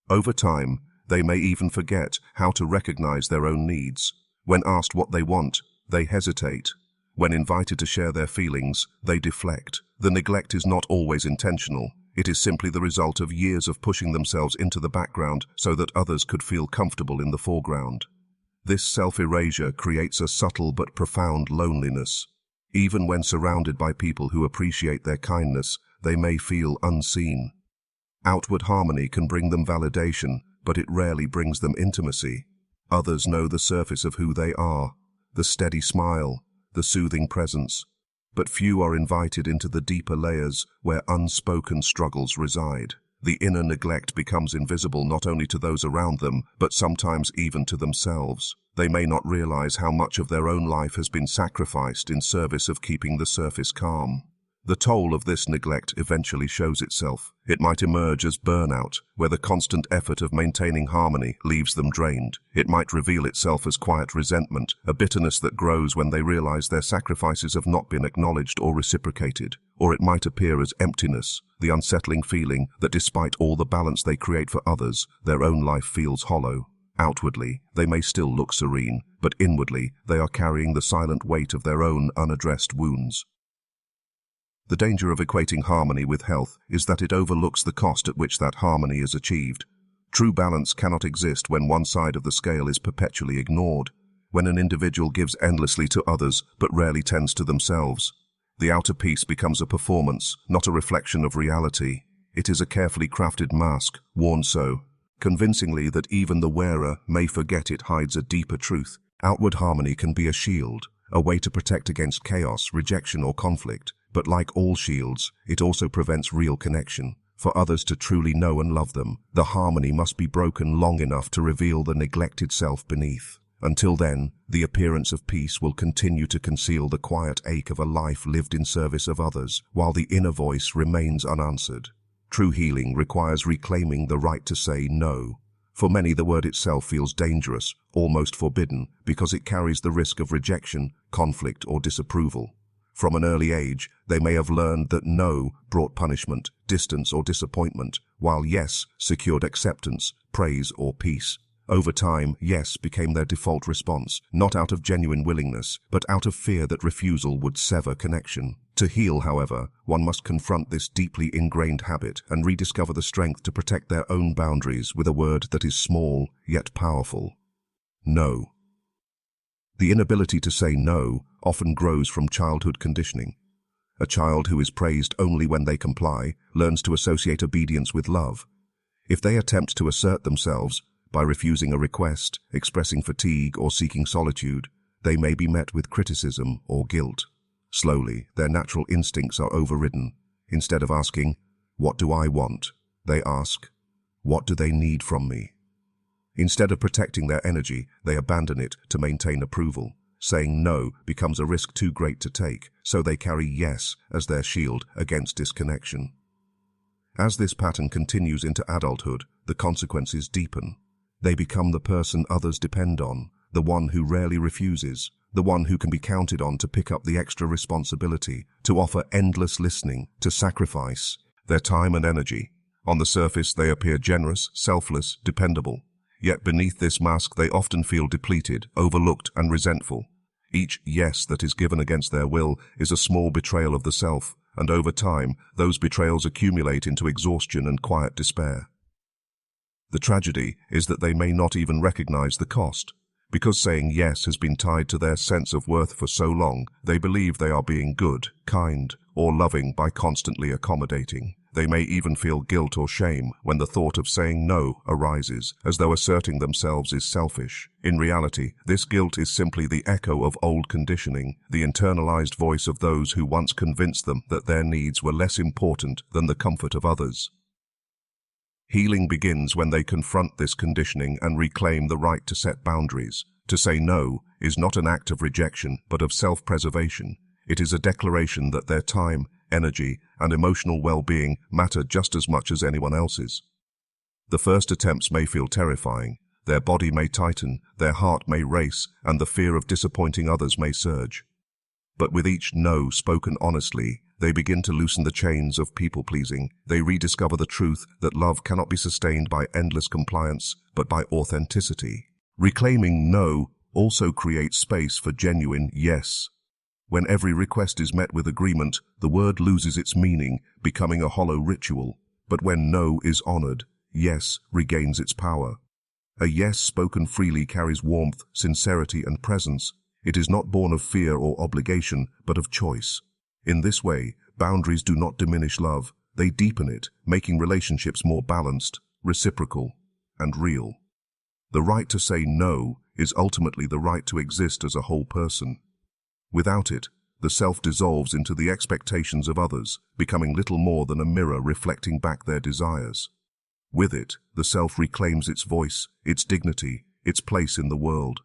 Over time, they may even forget how to recognize their own needs. When asked what they want, they hesitate. When invited to share their feelings, they deflect. The neglect is not always intentional. It is simply the result of years of pushing themselves into the background so that others could feel comfortable in the foreground. This self-erasure creates a subtle but profound loneliness. Even when surrounded by people who appreciate their kindness, they may feel unseen. Outward harmony can bring them validation, but it rarely brings them intimacy. Others know the surface of who they are, the steady smile, the soothing presence, but few are invited into the deeper layers where unspoken struggles reside. The inner neglect becomes invisible not only to those around them, but sometimes even to themselves. They may not realize how much of their own life has been sacrificed in service of keeping the surface calm. The toll of this neglect eventually shows itself. It might emerge as burnout, where the constant effort of maintaining harmony leaves them drained. It might reveal itself as quiet resentment, a bitterness that grows when they realize their sacrifices have not been acknowledged or reciprocated. Or it might appear as emptiness, the unsettling feeling that despite all the balance they create for others, their own life feels hollow. Outwardly, they may still look serene, but inwardly, they are carrying the silent weight of their own unaddressed wounds. The danger of equating harmony with health is that it overlooks the cost at which that harmony is achieved. True balance cannot exist when one side of the scale is perpetually ignored, when an individual gives endlessly to others but rarely tends to themselves. The outer peace becomes a performance, not a reflection of reality. It is a carefully crafted mask, worn so convincingly that even the wearer may forget it hides a deeper truth. Outward harmony can be a shield, a way to protect against chaos, rejection, or conflict. But like all shields, it also prevents real connection. For others to truly know and love them, the harmony must be broken long enough to reveal the neglected self beneath. Until then, the appearance of peace will continue to conceal the quiet ache of a life lived in service of others, while the inner voice remains unanswered. True healing requires reclaiming the right to say no. For many, the word itself feels dangerous, almost forbidden, because it carries the risk of rejection, conflict, or disapproval. From an early age, they may have learned that no brought punishment, distance, or disappointment, while yes secured acceptance, praise, or peace. Over time, yes became their default response, not out of genuine willingness, but out of fear that refusal would sever connection. To heal, however, one must confront this deeply ingrained habit and rediscover the strength to protect their own boundaries with a word that is small yet powerful. No. The inability to say no often grows from childhood conditioning. A child who is praised only when they comply learns to associate obedience with love. If they attempt to assert themselves by refusing a request, expressing fatigue, or seeking solitude, they may be met with criticism or guilt. Slowly, their natural instincts are overridden. Instead of asking, "What do I want?" they ask, "What do they need from me?" Instead of protecting their energy, they abandon it to maintain approval. Saying no becomes a risk too great to take, so they carry yes as their shield against disconnection. As this pattern continues into adulthood, the consequences deepen. They become the person others depend on, the one who rarely refuses, the one who can be counted on to pick up the extra responsibility, to offer endless listening, to sacrifice their time and energy. On the surface, they appear generous, selfless, dependable. Yet beneath this mask, they often feel depleted, overlooked, and resentful. Each yes that is given against their will is a small betrayal of the self, and over time, those betrayals accumulate into exhaustion and quiet despair. The tragedy is that they may not even recognize the cost. Because saying yes has been tied to their sense of worth for so long, they believe they are being good, kind, or loving by constantly accommodating. They may even feel guilt or shame when the thought of saying no arises, as though asserting themselves is selfish. In reality, this guilt is simply the echo of old conditioning, the internalized voice of those who once convinced them that their needs were less important than the comfort of others. Healing begins when they confront this conditioning and reclaim the right to set boundaries. To say no is not an act of rejection, but of self-preservation. It is a declaration that their time, energy, and emotional well-being matter just as much as anyone else's. The first attempts may feel terrifying. Their body may tighten, their heart may race, and the fear of disappointing others may surge. But with each no spoken honestly, they begin to loosen the chains of people-pleasing. They rediscover the truth that love cannot be sustained by endless compliance, but by authenticity. Reclaiming no also creates space for genuine yes. When every request is met with agreement, the word loses its meaning, becoming a hollow ritual. But when no is honored, yes regains its power. A yes spoken freely carries warmth, sincerity, and presence. It is not born of fear or obligation, but of choice. In this way, boundaries do not diminish love, they deepen it, making relationships more balanced, reciprocal, and real. The right to say no is ultimately the right to exist as a whole person. Without it, the self dissolves into the expectations of others, becoming little more than a mirror reflecting back their desires. With it, the self reclaims its voice, its dignity, its place in the world.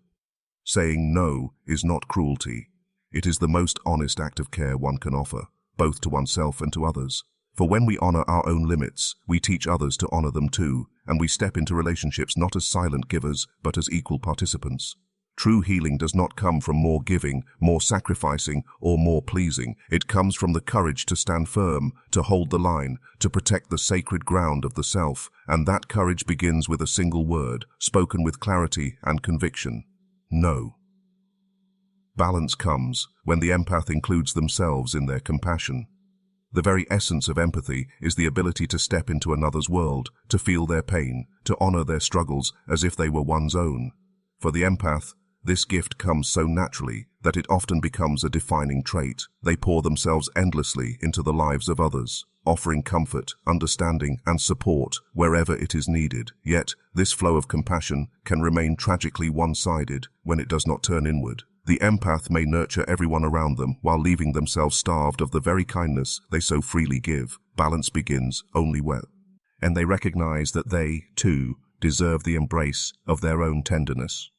Saying no is not cruelty. It is the most honest act of care one can offer, both to oneself and to others. For when we honor our own limits, we teach others to honor them too, and we step into relationships not as silent givers, but as equal participants. True healing does not come from more giving, more sacrificing, or more pleasing. It comes from the courage to stand firm, to hold the line, to protect the sacred ground of the self, and that courage begins with a single word, spoken with clarity and conviction. No. Balance comes when the empath includes themselves in their compassion. The very essence of empathy is the ability to step into another's world, to feel their pain, to honor their struggles as if they were one's own. For the empath, this gift comes so naturally that it often becomes a defining trait. They pour themselves endlessly into the lives of others, offering comfort, understanding, and support wherever it is needed. Yet, this flow of compassion can remain tragically one-sided when it does not turn inward. The empath may nurture everyone around them while leaving themselves starved of the very kindness they so freely give. Balance begins only and they recognize that they, too, deserve the embrace of their own tenderness.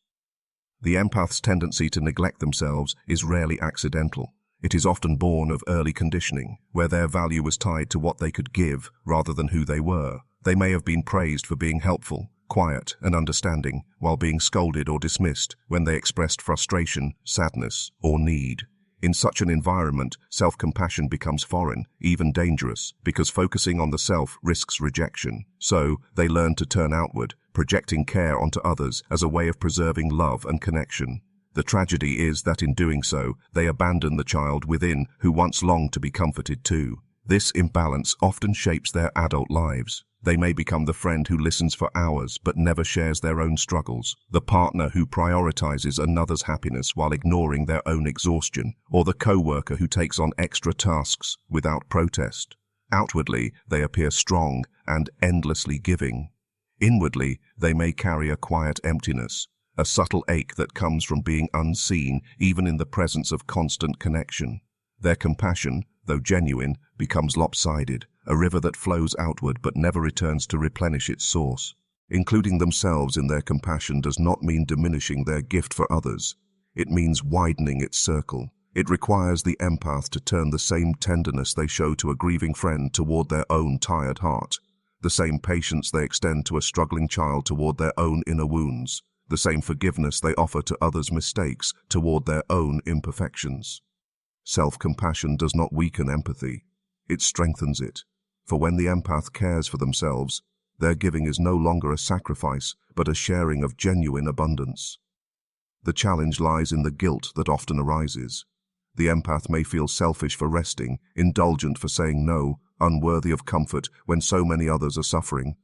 The empath's tendency to neglect themselves is rarely accidental. It is often born of early conditioning, where their value was tied to what they could give rather than who they were. They may have been praised for being helpful, quiet, and understanding, while being scolded or dismissed when they expressed frustration, sadness, or need. In such an environment, self-compassion becomes foreign, even dangerous, because focusing on the self risks rejection. So, they learn to turn outward, projecting care onto others as a way of preserving love and connection. The tragedy is that in doing so, they abandon the child within who once longed to be comforted too. This imbalance often shapes their adult lives. They may become the friend who listens for hours but never shares their own struggles, the partner who prioritizes another's happiness while ignoring their own exhaustion, or the co-worker who takes on extra tasks without protest. Outwardly, they appear strong and endlessly giving. Inwardly, they may carry a quiet emptiness, a subtle ache that comes from being unseen even in the presence of constant connection. Their compassion, though genuine, becomes lopsided, a river that flows outward but never returns to replenish its source. Including themselves in their compassion does not mean diminishing their gift for others. It means widening its circle. It requires the empath to turn the same tenderness they show to a grieving friend toward their own tired heart, the same patience they extend to a struggling child toward their own inner wounds, the same forgiveness they offer to others' mistakes toward their own imperfections. Self-compassion does not weaken empathy. It strengthens it. For when the empath cares for themselves, their giving is no longer a sacrifice, but a sharing of genuine abundance. The challenge lies in the guilt that often arises. The empath may feel selfish for resting, indulgent for saying no, unworthy of comfort when so many others are suffering.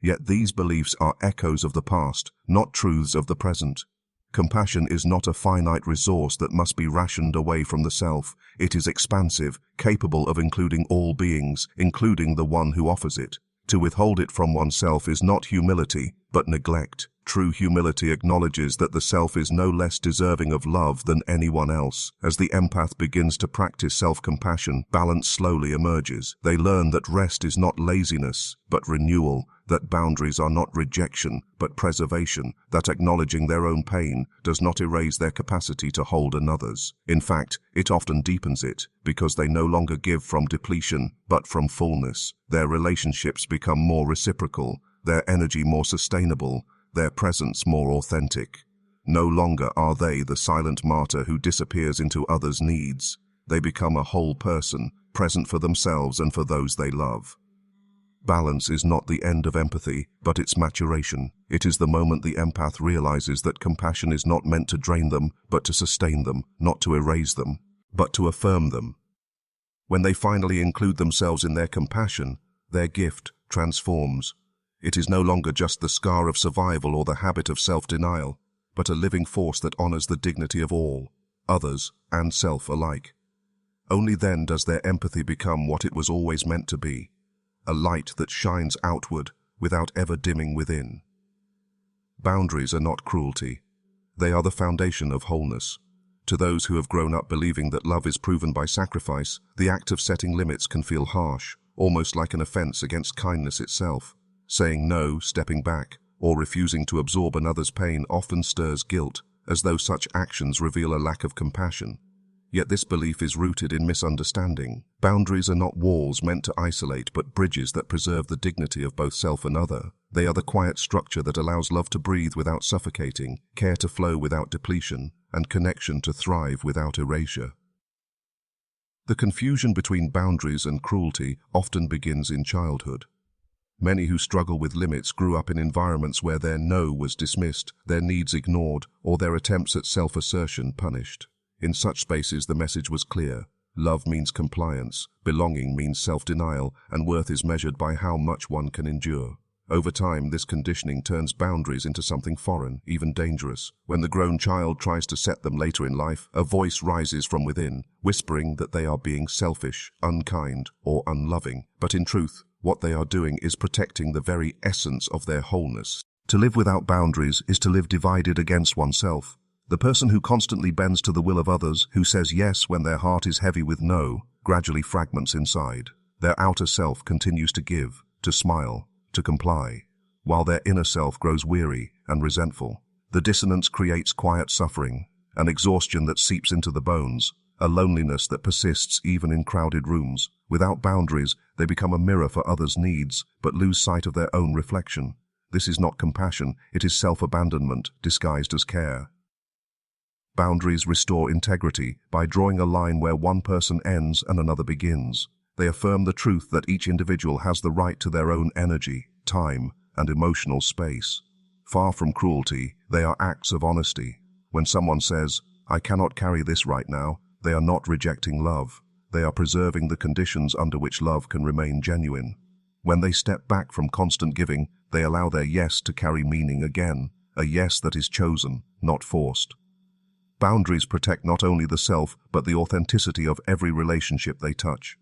Yet these beliefs are echoes of the past, not truths of the present. Compassion is not a finite resource that must be rationed away from the self. It is expansive, capable of including all beings, including the one who offers it. To withhold it from oneself is not humility, but neglect. True humility acknowledges that the self is no less deserving of love than anyone else. As the empath begins to practice self-compassion, balance slowly emerges. They learn that rest is not laziness, but renewal, that boundaries are not rejection, but preservation, that acknowledging their own pain does not erase their capacity to hold another's. In fact, it often deepens it, because they no longer give from depletion, but from fullness. Their relationships become more reciprocal, their energy more sustainable, their presence more authentic. No longer are they the silent martyr who disappears into others' needs. They become a whole person, present for themselves and for those they love. Balance is not the end of empathy, but its maturation. It is the moment the empath realizes that compassion is not meant to drain them, but to sustain them, not to erase them, but to affirm them. When they finally include themselves in their compassion, their gift transforms. It is no longer just the scar of survival or the habit of self-denial, but a living force that honors the dignity of all, others and self alike. Only then does their empathy become what it was always meant to be, a light that shines outward without ever dimming within. Boundaries are not cruelty. They are the foundation of wholeness. To those who have grown up believing that love is proven by sacrifice, the act of setting limits can feel harsh, almost like an offense against kindness itself. Saying no, stepping back, or refusing to absorb another's pain often stirs guilt, as though such actions reveal a lack of compassion. Yet this belief is rooted in misunderstanding. Boundaries are not walls meant to isolate, but bridges that preserve the dignity of both self and other. They are the quiet structure that allows love to breathe without suffocating, care to flow without depletion, and connection to thrive without erasure. The confusion between boundaries and cruelty often begins in childhood. Many who struggle with limits grew up in environments where their no was dismissed, their needs ignored, or their attempts at self-assertion punished. In such spaces, the message was clear. Love means compliance, belonging means self-denial, and worth is measured by how much one can endure. Over time, this conditioning turns boundaries into something foreign, even dangerous. When the grown child tries to set them later in life, a voice rises from within, whispering that they are being selfish, unkind, or unloving. But in truth, what they are doing is protecting the very essence of their wholeness. To live without boundaries is to live divided against oneself. The person who constantly bends to the will of others, who says yes when their heart is heavy with no, gradually fragments inside. Their outer self continues to give, to smile, to comply, while their inner self grows weary and resentful. The dissonance creates quiet suffering, an exhaustion that seeps into the bones, a loneliness that persists even in crowded rooms. Without boundaries, they become a mirror for others' needs, but lose sight of their own reflection. This is not compassion, it is self-abandonment disguised as care. Boundaries restore integrity by drawing a line where one person ends and another begins. They affirm the truth that each individual has the right to their own energy, time, and emotional space. Far from cruelty, they are acts of honesty. When someone says, "I cannot carry this right now," they are not rejecting love. They are preserving the conditions under which love can remain genuine. When they step back from constant giving, they allow their yes to carry meaning again, a yes that is chosen, not forced. Boundaries protect not only the self, but the authenticity of every relationship they touch.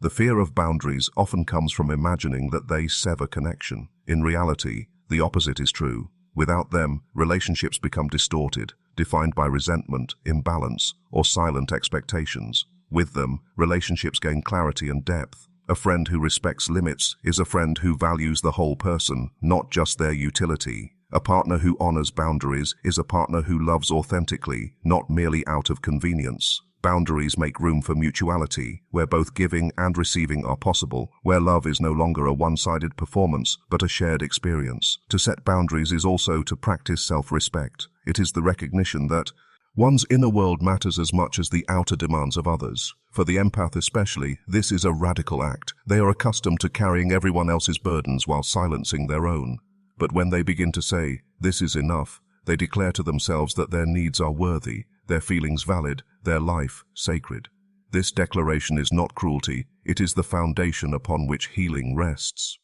The fear of boundaries often comes from imagining that they sever connection. In reality, the opposite is true. Without them, relationships become distorted, defined by resentment, imbalance, or silent expectations. With them, relationships gain clarity and depth. A friend who respects limits is a friend who values the whole person, not just their utility. A partner who honors boundaries is a partner who loves authentically, not merely out of convenience. Boundaries make room for mutuality, where both giving and receiving are possible, where love is no longer a one-sided performance, but a shared experience. To set boundaries is also to practice self-respect. It is the recognition that one's inner world matters as much as the outer demands of others. For the empath especially, this is a radical act. They are accustomed to carrying everyone else's burdens while silencing their own. But when they begin to say, "This is enough," they declare to themselves that their needs are worthy, their feelings valid, their life sacred. This declaration is not cruelty, it is the foundation upon which healing rests.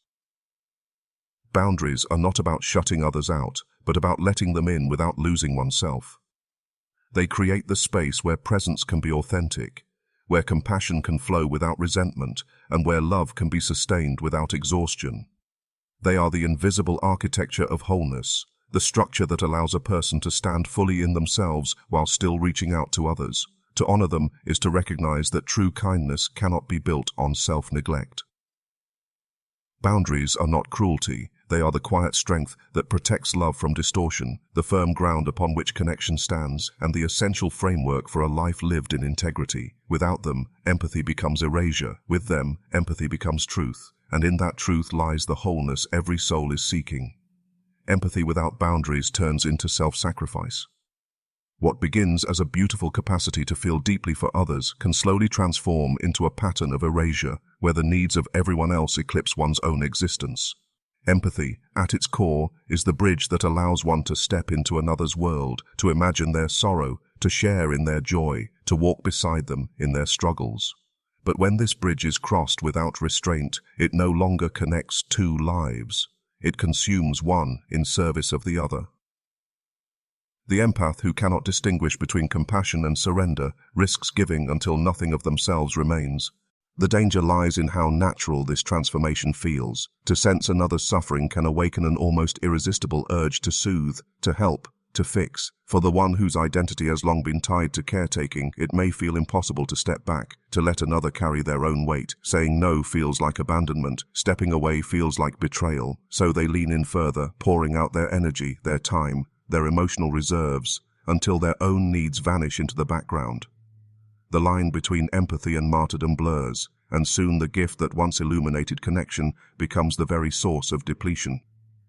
Boundaries are not about shutting others out, but about letting them in without losing oneself. They create the space where presence can be authentic, where compassion can flow without resentment, and where love can be sustained without exhaustion. They are the invisible architecture of wholeness, the structure that allows a person to stand fully in themselves while still reaching out to others. To honor them is to recognize that true kindness cannot be built on self-neglect. Boundaries are not cruelty, they are the quiet strength that protects love from distortion, the firm ground upon which connection stands, and the essential framework for a life lived in integrity. Without them, empathy becomes erasure. With them, empathy becomes truth. And in that truth lies the wholeness every soul is seeking. Empathy without boundaries turns into self-sacrifice. What begins as a beautiful capacity to feel deeply for others can slowly transform into a pattern of erasure where the needs of everyone else eclipse one's own existence. Empathy, at its core, is the bridge that allows one to step into another's world, to imagine their sorrow, to share in their joy, to walk beside them in their struggles. But when this bridge is crossed without restraint, it no longer connects two lives. It consumes one in service of the other. The empath, who cannot distinguish between compassion and surrender, risks giving until nothing of themselves remains. The danger lies in how natural this transformation feels. To sense another's suffering can awaken an almost irresistible urge to soothe, to help, to fix. For the one whose identity has long been tied to caretaking, it may feel impossible to step back, to let another carry their own weight. Saying no feels like abandonment, stepping away feels like betrayal. So they lean in further, pouring out their energy, their time, their emotional reserves, until their own needs vanish into the background. The line between empathy and martyrdom blurs, and soon the gift that once illuminated connection becomes the very source of depletion.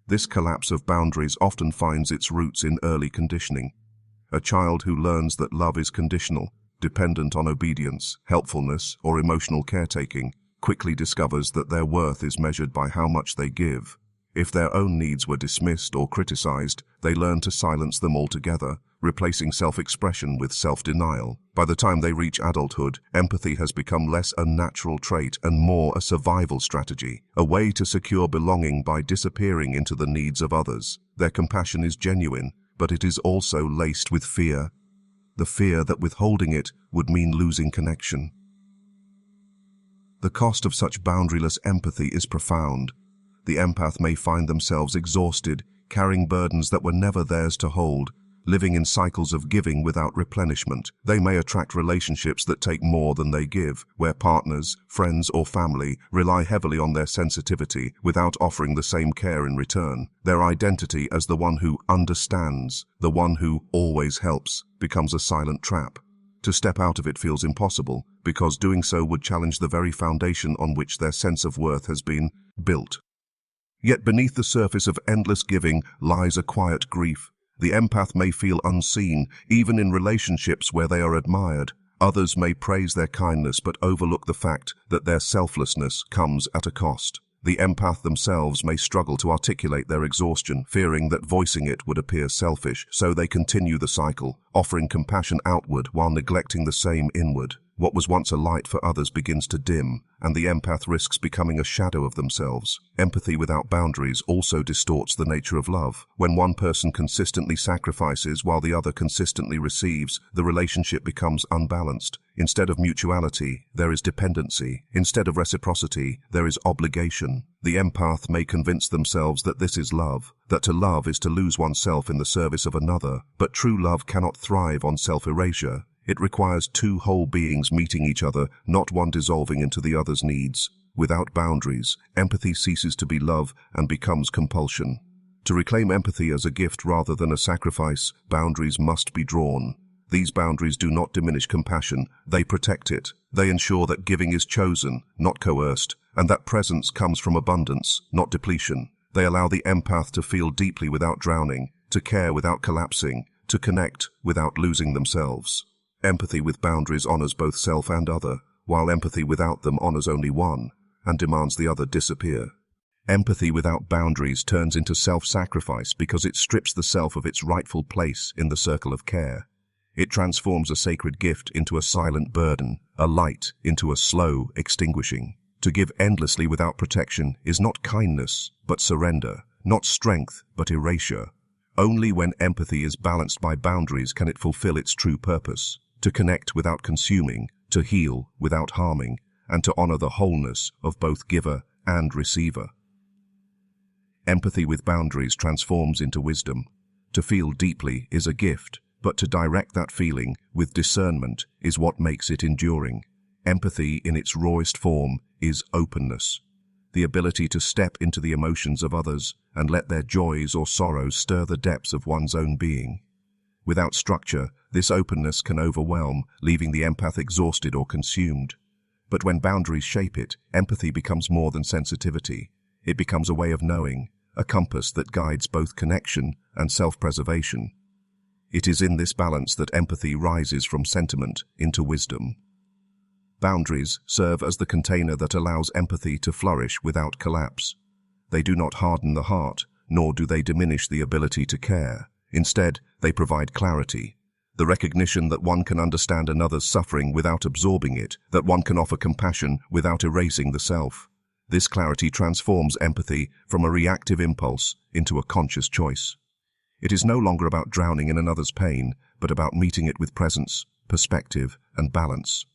This collapse of boundaries often finds its roots in early conditioning. A child who learns that love is conditional, dependent on obedience, helpfulness, or emotional caretaking, quickly discovers that their worth is measured by how much they give. If their own needs were dismissed or criticized, they learn to silence them altogether, replacing self-expression with self-denial. By the time they reach adulthood, empathy has become less a natural trait and more a survival strategy, a way to secure belonging by disappearing into the needs of others. Their compassion is genuine, but it is also laced with fear. The fear that withholding it would mean losing connection. The cost of such boundaryless empathy is profound. The empath may find themselves exhausted, carrying burdens that were never theirs to hold, living in cycles of giving without replenishment. They may attract relationships that take more than they give, where partners, friends, or family rely heavily on their sensitivity without offering the same care in return. Their identity as the one who understands, the one who always helps, becomes a silent trap. To step out of it feels impossible, because doing so would challenge the very foundation on which their sense of worth has been built. Yet beneath the surface of endless giving lies a quiet grief. The empath may feel unseen, even in relationships where they are admired. Others may praise their kindness but overlook the fact that their selflessness comes at a cost. The empath themselves may struggle to articulate their exhaustion, fearing that voicing it would appear selfish, so they continue the cycle, offering compassion outward while neglecting the same inward. What was once a light for others begins to dim, and the empath risks becoming a shadow of themselves. Empathy without boundaries also distorts the nature of love. When one person consistently sacrifices while the other consistently receives, the relationship becomes unbalanced. Instead of mutuality, there is dependency. Instead of reciprocity, there is obligation. The empath may convince themselves that this is love, that to love is to lose oneself in the service of another. But true love cannot thrive on self-erasure. It requires two whole beings meeting each other, not one dissolving into the other's needs. Without boundaries, empathy ceases to be love and becomes compulsion. To reclaim empathy as a gift rather than a sacrifice, boundaries must be drawn. These boundaries do not diminish compassion, they protect it. They ensure that giving is chosen, not coerced, and that presence comes from abundance, not depletion. They allow the empath to feel deeply without drowning, to care without collapsing, to connect without losing themselves. Empathy with boundaries honors both self and other, while empathy without them honors only one and demands the other disappear. Empathy without boundaries turns into self-sacrifice because it strips the self of its rightful place in the circle of care. It transforms a sacred gift into a silent burden, a light into a slow extinguishing. To give endlessly without protection is not kindness, but surrender, not strength, but erasure. Only when empathy is balanced by boundaries can it fulfill its true purpose. To connect without consuming, to heal without harming, and to honor the wholeness of both giver and receiver. Empathy with boundaries transforms into wisdom. To feel deeply is a gift, but to direct that feeling with discernment is what makes it enduring. Empathy in its rawest form is openness, the ability to step into the emotions of others and let their joys or sorrows stir the depths of one's own being. Without structure, this openness can overwhelm, leaving the empath exhausted or consumed. But when boundaries shape it, empathy becomes more than sensitivity. It becomes a way of knowing, a compass that guides both connection and self-preservation. It is in this balance that empathy rises from sentiment into wisdom. Boundaries serve as the container that allows empathy to flourish without collapse. They do not harden the heart, nor do they diminish the ability to care. Instead, they provide clarity, the recognition that one can understand another's suffering without absorbing it, that one can offer compassion without erasing the self. This clarity transforms empathy from a reactive impulse into a conscious choice. It is no longer about drowning in another's pain, but about meeting it with presence, perspective, and balance.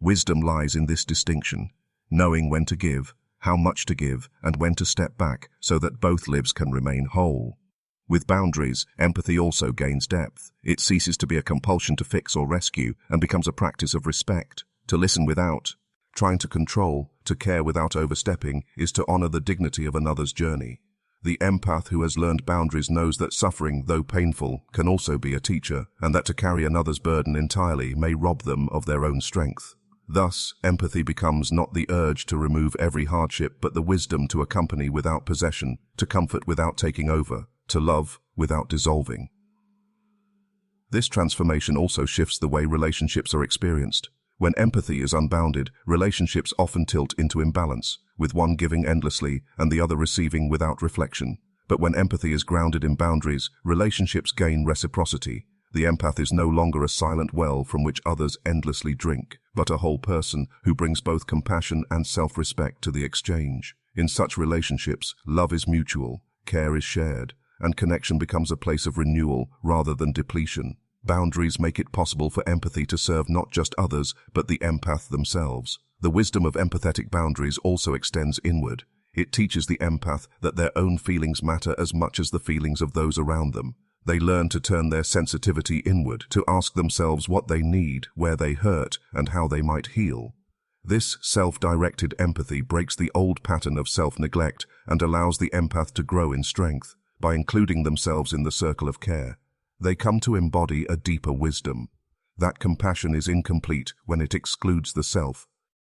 Wisdom lies in this distinction, knowing when to give, how much to give, and when to step back so that both lives can remain whole. With boundaries, empathy also gains depth. It ceases to be a compulsion to fix or rescue and becomes a practice of respect. To listen without trying to control, to care without overstepping, is to honor the dignity of another's journey. The empath who has learned boundaries knows that suffering, though painful, can also be a teacher, and that to carry another's burden entirely may rob them of their own strength. Thus, empathy becomes not the urge to remove every hardship, but the wisdom to accompany without possession, to comfort without taking over, to love without dissolving. This transformation also shifts the way relationships are experienced. When empathy is unbounded, relationships often tilt into imbalance, with one giving endlessly and the other receiving without reflection. But when empathy is grounded in boundaries, relationships gain reciprocity. The empath is no longer a silent well from which others endlessly drink, but a whole person who brings both compassion and self-respect to the exchange. In such relationships, love is mutual, care is shared, and connection becomes a place of renewal rather than depletion. Boundaries make it possible for empathy to serve not just others, but the empath themselves. The wisdom of empathetic boundaries also extends inward. It teaches the empath that their own feelings matter as much as the feelings of those around them. They learn to turn their sensitivity inward, to ask themselves what they need, where they hurt, and how they might heal. This self-directed empathy breaks the old pattern of self-neglect and allows the empath to grow in strength. By including themselves in the circle of care, they come to embody a deeper wisdom. That compassion is incomplete when it excludes the self,